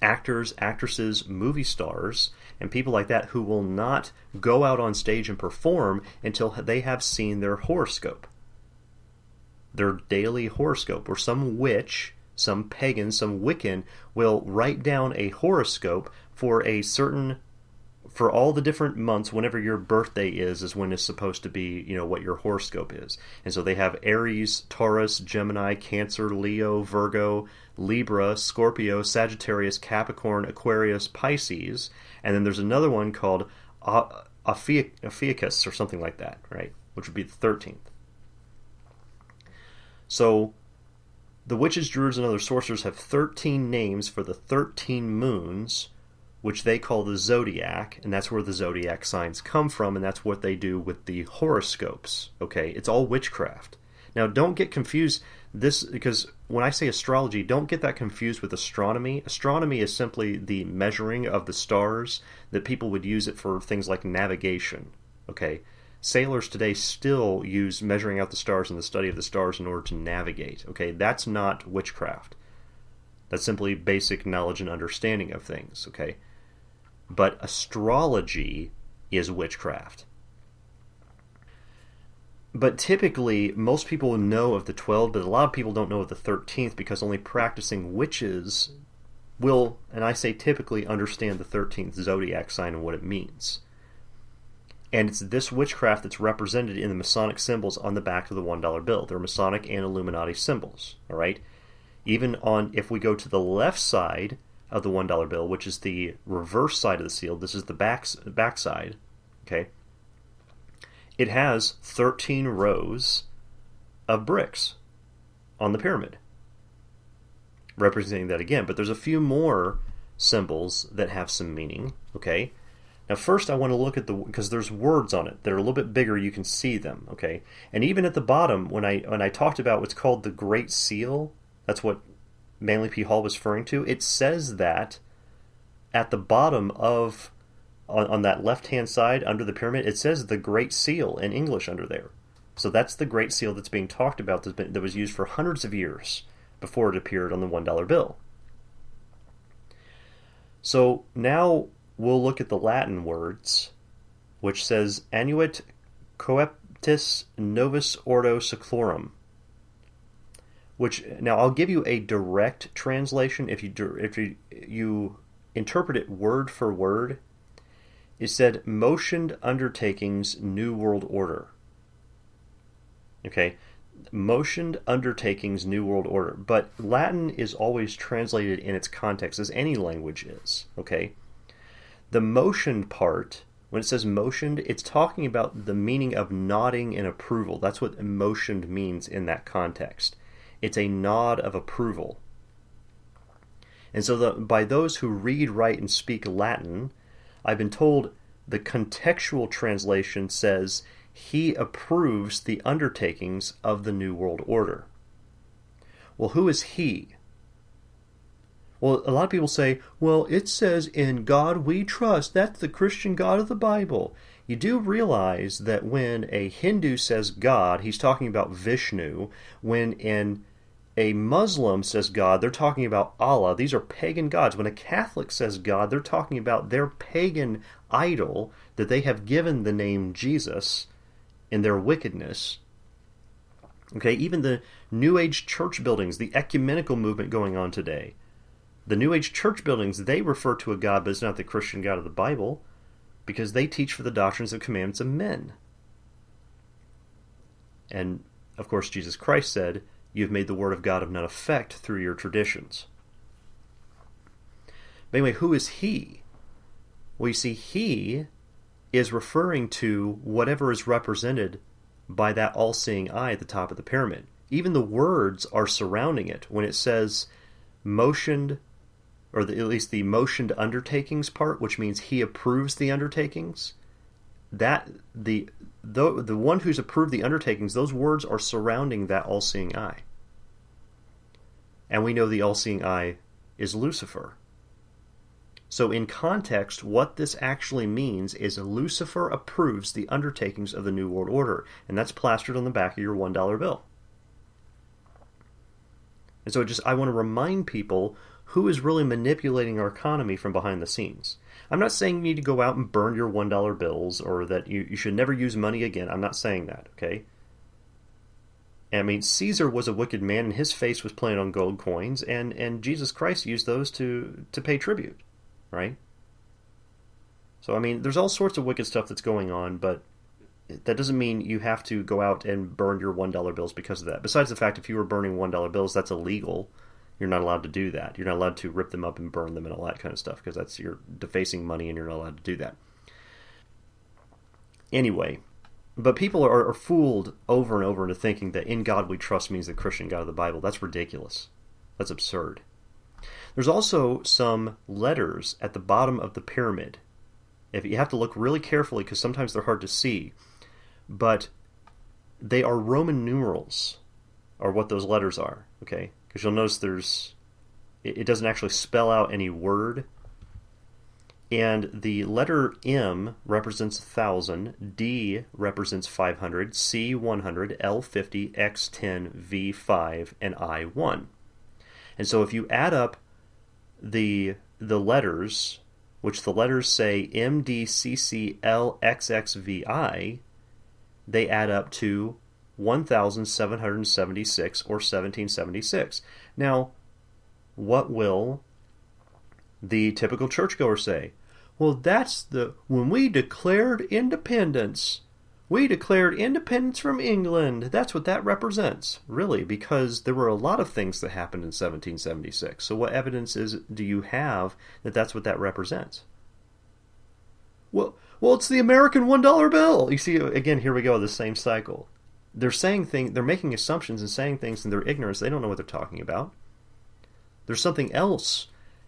actors, actresses, movie stars, and people like that who will not go out on stage and perform until they have seen their horoscope, their daily horoscope, or some witch, some pagan, some Wiccan will write down a horoscope for all the different months. Whenever your birthday is when it's supposed to be, what your horoscope is. And so they have Aries, Taurus, Gemini, Cancer, Leo, Virgo, Libra, Scorpio, Sagittarius, Capricorn, Aquarius, Pisces, and then there's another one called Ophiuchus or something like that, right? Which would be the 13th. So the witches, druids, and other sorcerers have 13 names for the 13 moons, which they call the zodiac, and that's where the zodiac signs come from, and that's what they do with the horoscopes. Okay, it's all witchcraft. Now, don't get confused because when I say astrology, don't get that confused with astronomy. Astronomy is simply the measuring of the stars that people would use it for things like navigation. Okay, sailors today still use measuring out the stars and the study of the stars in order to navigate. Okay, that's not witchcraft. That's simply basic knowledge and understanding of things. Okay. But astrology is witchcraft. But typically, most people know of the 12, but a lot of people don't know of the 13th because only practicing witches will, and I say typically, understand the 13th zodiac sign and what it means. And it's this witchcraft that's represented in the Masonic symbols on the back of the $1 bill. They're Masonic and Illuminati symbols, all right? Even if we go to the left side of the $1 bill, which is the reverse side of the seal, this is the back side, okay? It has 13 rows of bricks on the pyramid, representing that again. But there's a few more symbols that have some meaning, okay? Now first I want to look at because there's words on it that are a little bit bigger, you can see them, okay? And even at the bottom, when I talked about what's called the Great Seal, that's what Manly P. Hall was referring to, it says that at the bottom of, on that left-hand side under the pyramid, it says the Great Seal in English under there. So that's the Great Seal that's being talked about that was used for hundreds of years before it appeared on the $1 bill. So now we'll look at the Latin words, which says Annuit Coeptis Novus Ordo Seclorum. Which, now I'll give you a direct translation. If you interpret it word for word, it said Motioned Undertakings New World Order. Okay, Motioned Undertakings New World Order. But Latin is always translated in its context, as any language is. Okay, the motioned part When it says motioned, it's talking about the meaning of nodding in approval. That's what motioned means in that context. It's a nod of approval. And so by those who read, write, and speak Latin, I've been told the contextual translation says, he approves the undertakings of the New World Order. Well, who is he? Well, a lot of people say, well, it says, in God we trust. That's the Christian God of the Bible. You do realize that when a Hindu says God, he's talking about Vishnu. When a Muslim says God, they're talking about Allah. These are pagan gods. When a Catholic says God, they're talking about their pagan idol that they have given the name Jesus in their wickedness. Okay, even the New Age church buildings, the ecumenical movement going on today, the New Age church buildings, they refer to a God, but it's not the Christian God of the Bible, because they teach for the doctrines and commandments of men. And, of course, Jesus Christ said, you have made the word of God of none effect through your traditions. But anyway, who is he? Well, you see, he is referring to whatever is represented by that all-seeing eye at the top of the pyramid. Even the words are surrounding it. When it says motioned, or at least the motioned undertakings part, which means he approves the undertakings, that the one who's approved the undertakings, those words are surrounding that all-seeing eye. And we know the all-seeing eye is Lucifer. So in context, what this actually means is Lucifer approves the undertakings of the New World Order, and that's plastered on the back of your $1 bill. And so I want to remind people who is really manipulating our economy from behind the scenes. I'm not saying you need to go out and burn your $1 bills or that you should never use money again. I'm not saying that, okay? I mean, Caesar was a wicked man and his face was plain on gold coins, and Jesus Christ used those to pay tribute, right? So, I mean, there's all sorts of wicked stuff that's going on, but that doesn't mean you have to go out and burn your $1 bills because of that. Besides the fact, if you were burning $1 bills, that's illegal. You're not allowed to do that. You're not allowed to rip them up and burn them and all that kind of stuff, because you're defacing money and you're not allowed to do that. Anyway, but people are fooled over and over into thinking that in God we trust means the Christian God of the Bible. That's ridiculous. That's absurd. There's also some letters at the bottom of the pyramid. If you have to look really carefully, because sometimes they're hard to see, but they are Roman numerals, are what those letters are, okay? Because you'll notice it doesn't actually spell out any word. And the letter M represents 1,000, D represents 500, C 100, L 50, X 10, V 5, and I 1. And so if you add up the letters, which the letters say M, D, C, C, L, X, X, V, I, they add up to 1,776 or 1776. Now, what will the typical churchgoer say? Well, that's when we declared independence. We declared independence from England. That's what that represents. Really, because there were a lot of things that happened in 1776. So what evidence do you have that that's what that represents? Well, it's the American $1 bill. You see, again, here we go, the same cycle. They're saying things, they're making assumptions and saying things in their ignorance. They don't know what they're talking about. There's something else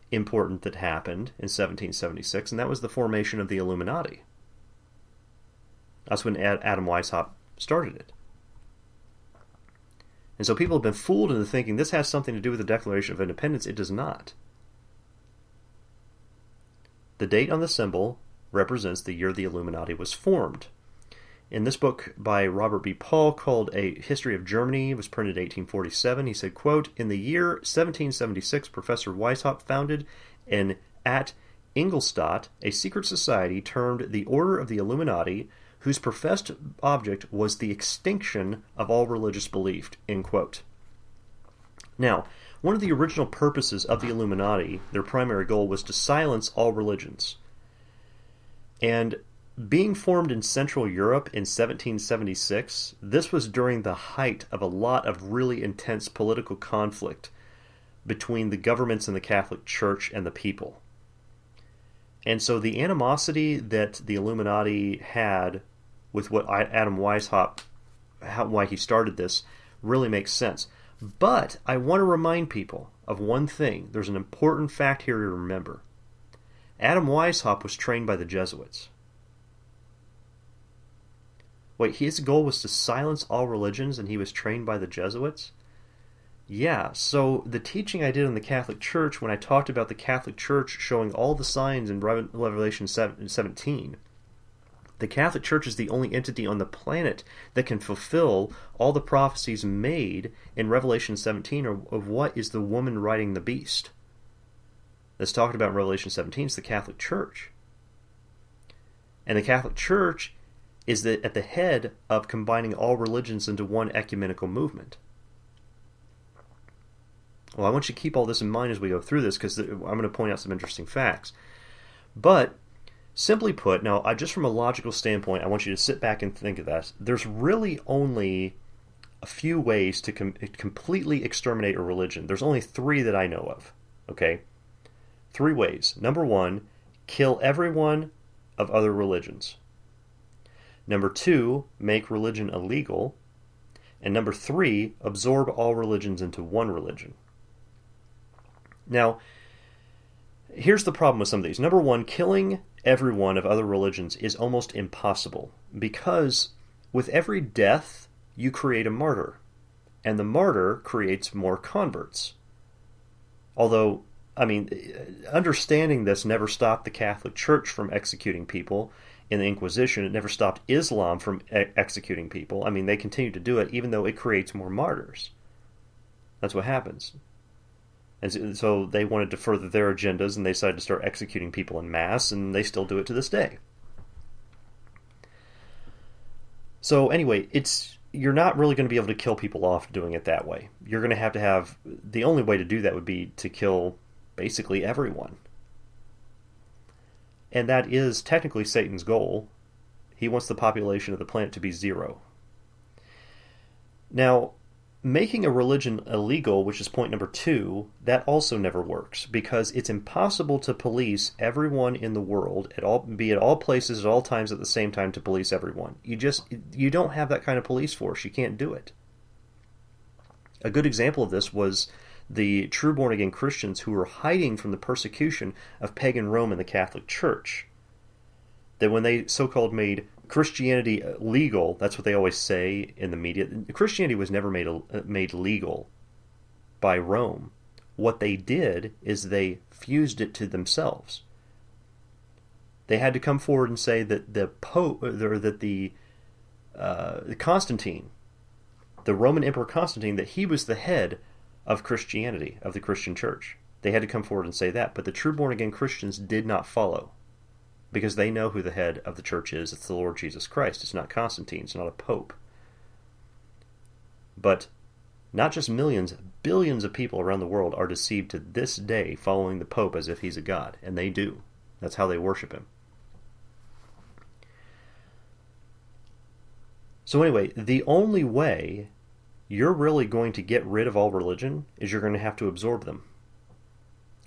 important that happened in 1776, and that was the formation of the Illuminati. That's when Adam Weishaupt started it. And so people have been fooled into thinking this has something to do with the Declaration of Independence. It does not. The date on the symbol represents the year the Illuminati was formed. In this book by Robert B. Paul called A History of Germany, it was printed in 1847, he said, quote, "In the year 1776, Professor Weishaupt founded at Ingolstadt a secret society termed the Order of the Illuminati, whose professed object was the extinction of all religious belief," end quote. Now, one of the original purposes of the Illuminati, their primary goal, was to silence all religions. And being formed in Central Europe in 1776, this was during the height of a lot of really intense political conflict between the governments and the Catholic Church and the people. And so the animosity that the Illuminati had with what Adam Weishaupt, why he started this, really makes sense. But I want to remind people of one thing. There's an important fact here to remember. Adam Weishaupt was trained by the Jesuits. Wait, his goal was to silence all religions, and he was trained by the Jesuits? Yeah, so the teaching I did on the Catholic Church, when I talked about the Catholic Church showing all the signs in Revelation 17, the Catholic Church is the only entity on the planet that can fulfill all the prophecies made in Revelation 17 of what is the woman riding the beast. That's talked about in Revelation 17 is the Catholic Church. And the Catholic Church is at the head of combining all religions into one ecumenical movement. Well, I want you to keep all this in mind as we go through this, because I'm going to point out some interesting facts. But, simply put, now, just from a logical standpoint, I want you to sit back and think of this. There's really only a few ways to completely exterminate a religion. There's only 3 that I know of. Okay? 3 ways. Number 1, kill everyone of other religions. Number 2, make religion illegal. And number 3, absorb all religions into one religion. Now, here's the problem with some of these. Number 1, killing everyone of other religions is almost impossible, because with every death, you create a martyr, and the martyr creates more converts. Although, I mean, understanding this never stopped the Catholic Church from executing people in the Inquisition. It never stopped Islam from executing people. I mean, they continue to do it, even though it creates more martyrs. That's what happens. And so they wanted to further their agendas, and they decided to start executing people en masse, and they still do it to this day. So anyway, you're not really going to be able to kill people off doing it that way. You're going to have, the only way to do that would be to kill basically everyone. And that is technically Satan's goal. He wants the population of the planet to be 0. Now, making a religion illegal, which is point number 2, that also never works, because it's impossible to police everyone in the world, be at all places, at all times, at the same time, to police everyone. You don't have that kind of police force. You can't do it. A good example of this was the true born-again Christians who were hiding from the persecution of pagan Rome and the Catholic Church. That when they so-called made Christianity legal, that's what they always say in the media. Christianity was never made legal by Rome. What they did is they fused it to themselves. They had to come forward and say that the Pope, or that the Constantine, the Roman Emperor Constantine, that he was the head of Christianity, of the Christian Church. They had to come forward and say that, but the true born-again Christians did not follow, because they know who the head of the church is. It's the Lord Jesus Christ. It's not Constantine. It's not a pope. But not just millions, billions of people around the world are deceived to this day, following the pope as if he's a god, and they do. That's how they worship him. So anyway, the only way you're really going to get rid of all religion is you're going to have to absorb them,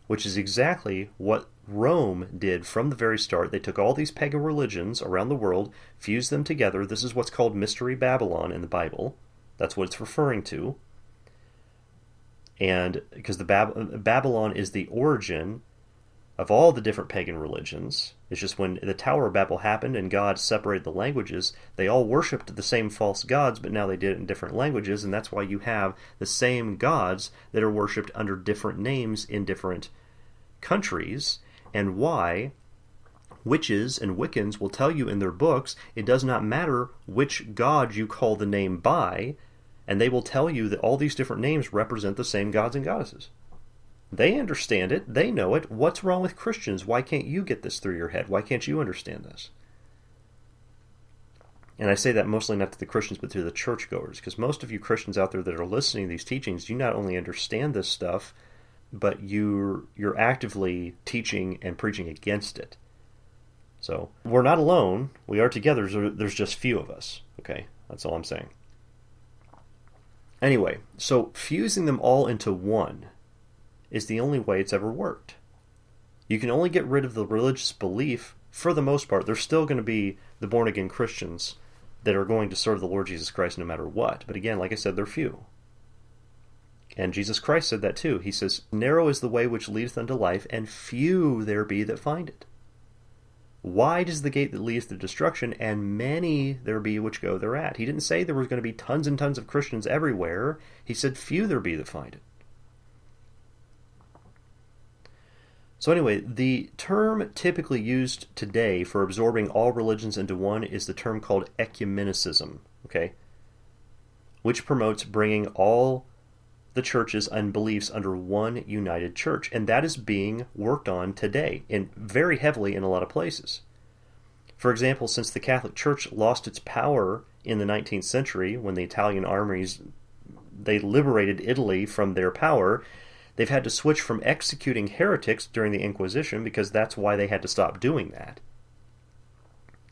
which is exactly what Rome did from the very start. They took all these pagan religions around the world, fused them together. This is what's called Mystery Babylon in the Bible. That's what it's referring to. And because Babylon is the origin of all the different pagan religions. It's just when the Tower of Babel happened and God separated the languages, they all worshipped the same false gods, but now they did it in different languages, and that's why you have the same gods that are worshipped under different names in different countries, and why witches and Wiccans will tell you in their books it does not matter which god you call the name by, and they will tell you that all these different names represent the same gods and goddesses. They understand it. They know it. What's wrong with Christians? Why can't you get this through your head? Why can't you understand this? And I say that mostly not to the Christians, but to the churchgoers, because most of you Christians out there that are listening to these teachings, you not only understand this stuff, but you're actively teaching and preaching against it. So we're not alone. We are together. There's just few of us. Okay? That's all I'm saying. Anyway, so fusing them all into one is the only way it's ever worked. You can only get rid of the religious belief for the most part. There's still going to be the born-again Christians that are going to serve the Lord Jesus Christ no matter what. But again, like I said, they're few. And Jesus Christ said that too. He says, "Narrow is the way which leadeth unto life, and few there be that find it. Wide is the gate that leads to destruction, and many there be which go thereat." He didn't say there was going to be tons and tons of Christians everywhere. He said, "Few there be that find it." So anyway, the term typically used today for absorbing all religions into one is the term called ecumenicism, okay? Which promotes bringing all the churches and beliefs under one united church. And that is being worked on today, and very heavily in a lot of places. For example, since the Catholic Church lost its power in the 19th century, when the Italian armies, they liberated Italy from their power, they've had to switch from executing heretics during the Inquisition, because that's why they had to stop doing that.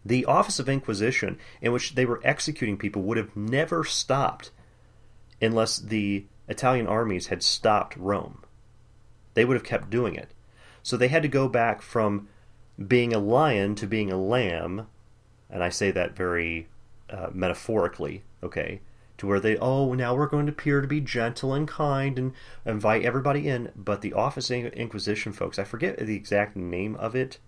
The Office of Inquisition, in which they were executing people, would have never stopped unless the Italian armies had stopped Rome. They would have kept doing it. So they had to go back from being a lion to being a lamb, and I say that very metaphorically, okay, to where now we're going to appear to be gentle and kind and invite everybody in. But the Office of Inquisition, folks, I forget the exact name of it.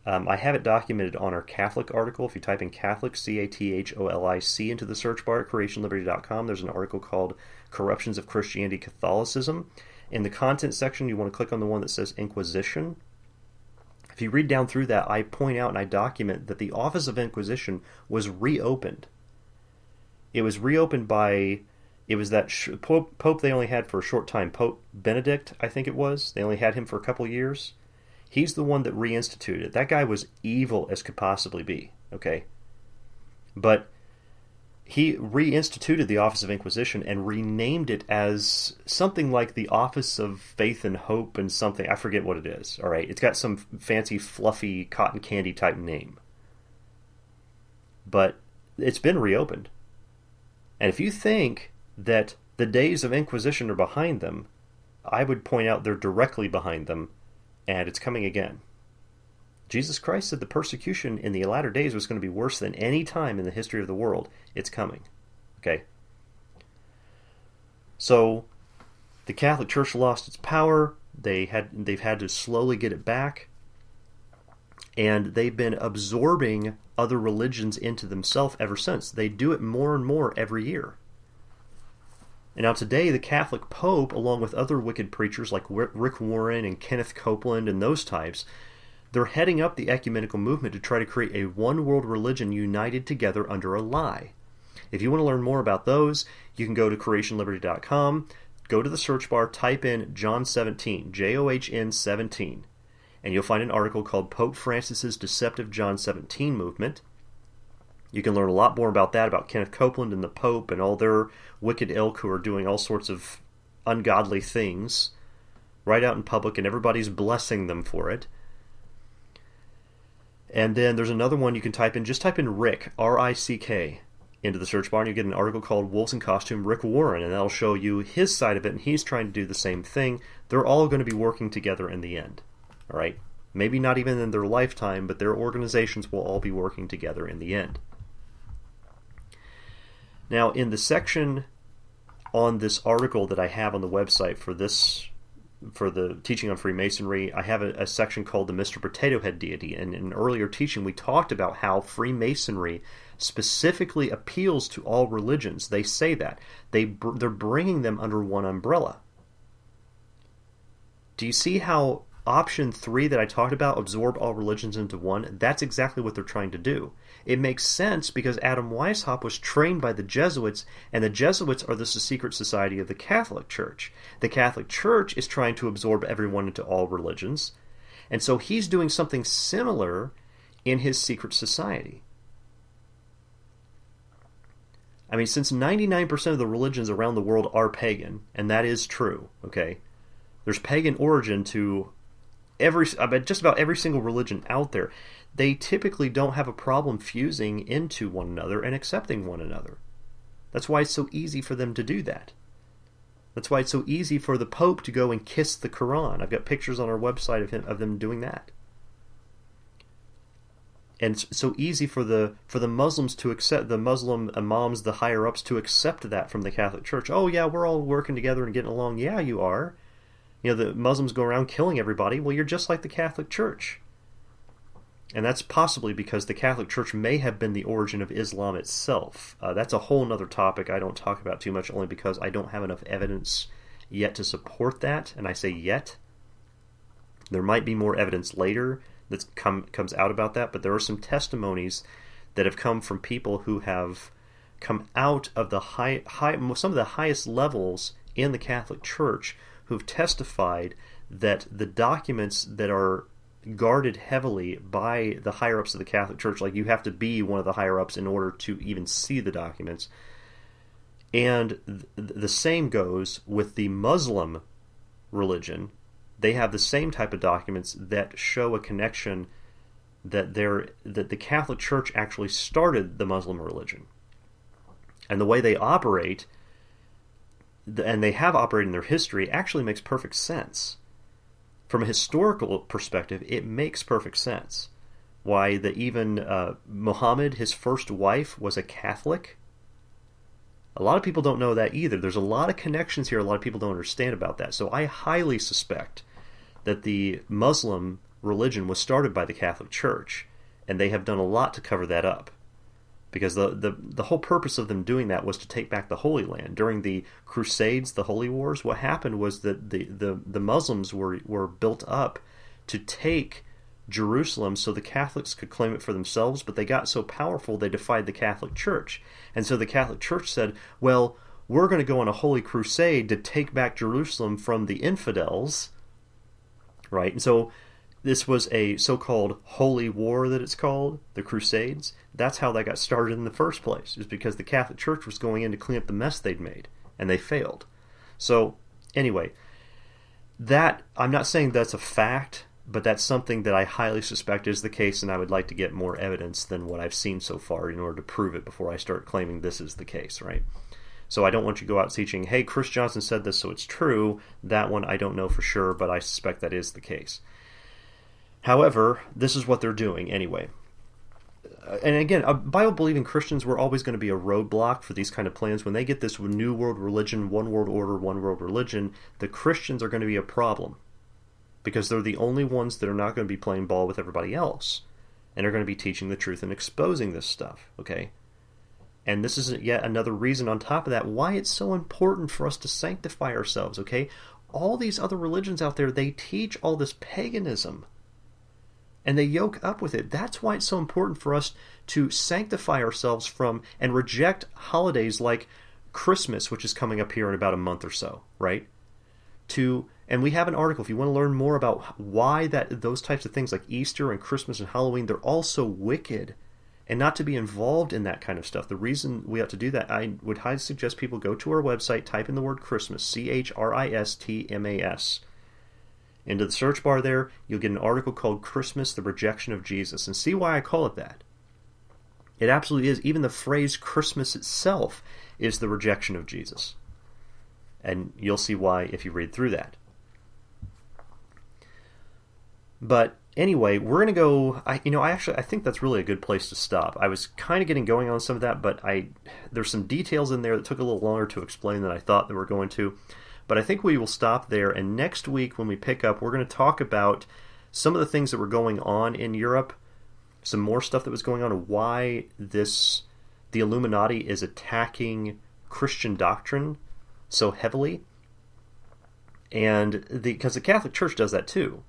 I have it documented on our Catholic article. If you type in Catholic, Catholic, into the search bar at creationliberty.com, there's an article called Corruptions of Christianity Catholicism. In the content section, you want to click on the one that says Inquisition. If you read down through that, I point out and I document that the Office of Inquisition was reopened. It was reopened it was that Pope they only had for a short time, Pope Benedict, I think it was. They only had him for a couple years. He's the one that reinstituted it. That guy was evil as could possibly be, okay? But he reinstituted the Office of Inquisition and renamed it as something like the Office of Faith and Hope and something. I forget what it is, all right? It's got some fancy, fluffy, cotton candy type name. But it's been reopened. And if you think that the days of Inquisition are behind them, I would point out they're directly behind them, and it's coming again. Jesus Christ said the persecution in the latter days was going to be worse than any time in the history of the world. It's coming. Okay? So, the Catholic Church lost its power. They've had to slowly get it back. And they've been absorbing other religions into themselves ever since. They do it more and more every year. And now today, the Catholic Pope, along with other wicked preachers like Rick Warren and Kenneth Copeland and those types, they're heading up the ecumenical movement to try to create a one-world religion united together under a lie. If you want to learn more about those, you can go to creationliberty.com, go to the search bar, type in John 17, John 17, and you'll find an article called Pope Francis's Deceptive John 17 Movement. You can learn a lot more about that, about Kenneth Copeland and the Pope and all their wicked ilk who are doing all sorts of ungodly things right out in public, and everybody's blessing them for it. And then there's another one you can type in. Just type in Rick, R-I-C-K, into the search bar, and you get an article called Wolves in Costume, Rick Warren, and that'll show you his side of it, and he's trying to do the same thing. They're all going to be working together in the end. All right? Maybe not even in their lifetime, but their organizations will all be working together in the end. Now, in the section on this article that I have on the website for the teaching on Freemasonry, I have a section called the Mr. Potato Head Deity. And in an earlier teaching, we talked about how Freemasonry specifically appeals to all religions. They say that. They're bringing them under one umbrella. Do you see how option 3 that I talked about, absorb all religions into one, that's exactly what they're trying to do. It makes sense because Adam Weishaupt was trained by the Jesuits, and the Jesuits are the secret society of the Catholic Church. The Catholic Church is trying to absorb everyone into all religions, and so he's doing something similar in his secret society. I mean, since 99% of the religions around the world are pagan, and that is true, okay? There's pagan origin to just about every single religion out there. They typically don't have a problem fusing into one another and accepting one another. That's why it's so easy for them to do that. That's why it's so easy for the Pope to go and kiss the Quran. I've got pictures on our website of them doing that. And it's so easy for the Muslims to accept, the Muslim imams, the higher ups, to accept that from the Catholic Church. Oh yeah, we're all working together and getting along. Yeah, you are. The Muslims go around killing everybody. Well, you're just like the Catholic Church. And that's possibly because the Catholic Church may have been the origin of Islam itself. That's a whole other topic I don't talk about too much, only because I don't have enough evidence yet to support that. And I say yet. There might be more evidence later that comes out about that, but there are some testimonies that have come from people who have come out of the some of the highest levels in the Catholic Church, who've testified that the documents that are guarded heavily by the higher-ups of the Catholic Church, like you have to be one of the higher-ups in order to even see the documents. And the same goes with the Muslim religion. They have the same type of documents that show a connection that the Catholic Church actually started the Muslim religion. And the way they operate, and they have operated in their history, actually makes perfect sense. From a historical perspective, it makes perfect sense. Why even Muhammad, his first wife, was a Catholic. A lot of people don't know that either. There's a lot of connections here a lot of people don't understand about that. So I highly suspect that the Muslim religion was started by the Catholic Church, and they have done a lot to cover that up. Because the whole purpose of them doing that was to take back the Holy Land. During the Crusades, the Holy Wars, what happened was that the Muslims were built up to take Jerusalem so the Catholics could claim it for themselves, but they got so powerful they defied the Catholic Church. And so the Catholic Church said, well, we're going to go on a holy crusade to take back Jerusalem from the infidels, right? And so this was a so-called holy war that it's called, the Crusades. That's how that got started in the first place, is because the Catholic Church was going in to clean up the mess they'd made, and they failed. So, anyway, that, I'm not saying that's a fact, but that's something that I highly suspect is the case, and I would like to get more evidence than what I've seen so far in order to prove it before I start claiming this is the case, right? So I don't want you to go out teaching, hey, Chris Johnson said this, so it's true. That one I don't know for sure, but I suspect that is the case. However, this is what they're doing anyway. And again, Bible-believing Christians were always going to be a roadblock for these kind of plans. When they get this new world religion, one world order, one world religion, the Christians are going to be a problem. Because they're the only ones that are not going to be playing ball with everybody else. And are going to be teaching the truth and exposing this stuff, okay? And this is yet another reason on top of that why it's so important for us to sanctify ourselves, okay? All these other religions out there, they teach all this paganism. And they yoke up with it. That's why it's so important for us to sanctify ourselves from and reject holidays like Christmas, which is coming up here in about a month or so, right? And we have an article, if you want to learn more about why those types of things like Easter and Christmas and Halloween, they're all so wicked, and not to be involved in that kind of stuff. The reason we ought to do that, I would highly suggest people go to our website, type in the word Christmas, Christmas. Into the search bar there, you'll get an article called Christmas, the Rejection of Jesus, and see why I call it that. It absolutely is. Even the phrase Christmas itself is the rejection of Jesus. And you'll see why if you read through that. But anyway, we're going to go, I think that's really a good place to stop. I was kind of getting going on some of that, but there's some details in there that took a little longer to explain than I thought they were going to. But I think we will stop there, and next week when we pick up, we're going to talk about some of the things that were going on in Europe, some more stuff that was going on, and why the Illuminati is attacking Christian doctrine so heavily, and because the Catholic Church does that too.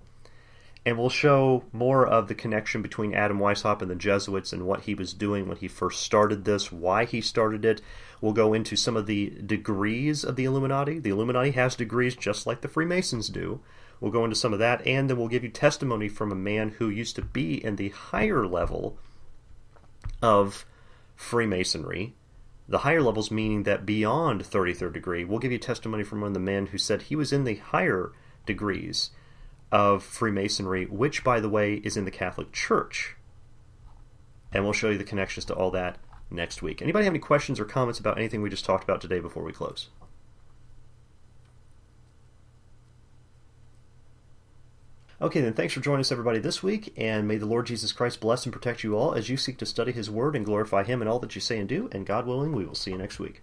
And we'll show more of the connection between Adam Weishaupt and the Jesuits and what he was doing when he first started this, why he started it. We'll go into some of the degrees of the Illuminati. The Illuminati has degrees just like the Freemasons do. We'll go into some of that, and then we'll give you testimony from a man who used to be in the higher level of Freemasonry. The higher levels meaning that beyond 33rd degree. We'll give you testimony from one of the men who said he was in the higher degrees of Freemasonry, which, by the way, is in the Catholic Church. And we'll show you the connections to all that next week. Anybody have any questions or comments about anything we just talked about today before we close? Okay, then thanks for joining us, everybody, this week, and may the Lord Jesus Christ bless and protect you all as you seek to study His Word and glorify Him in all that you say and do, and God willing, we will see you next week.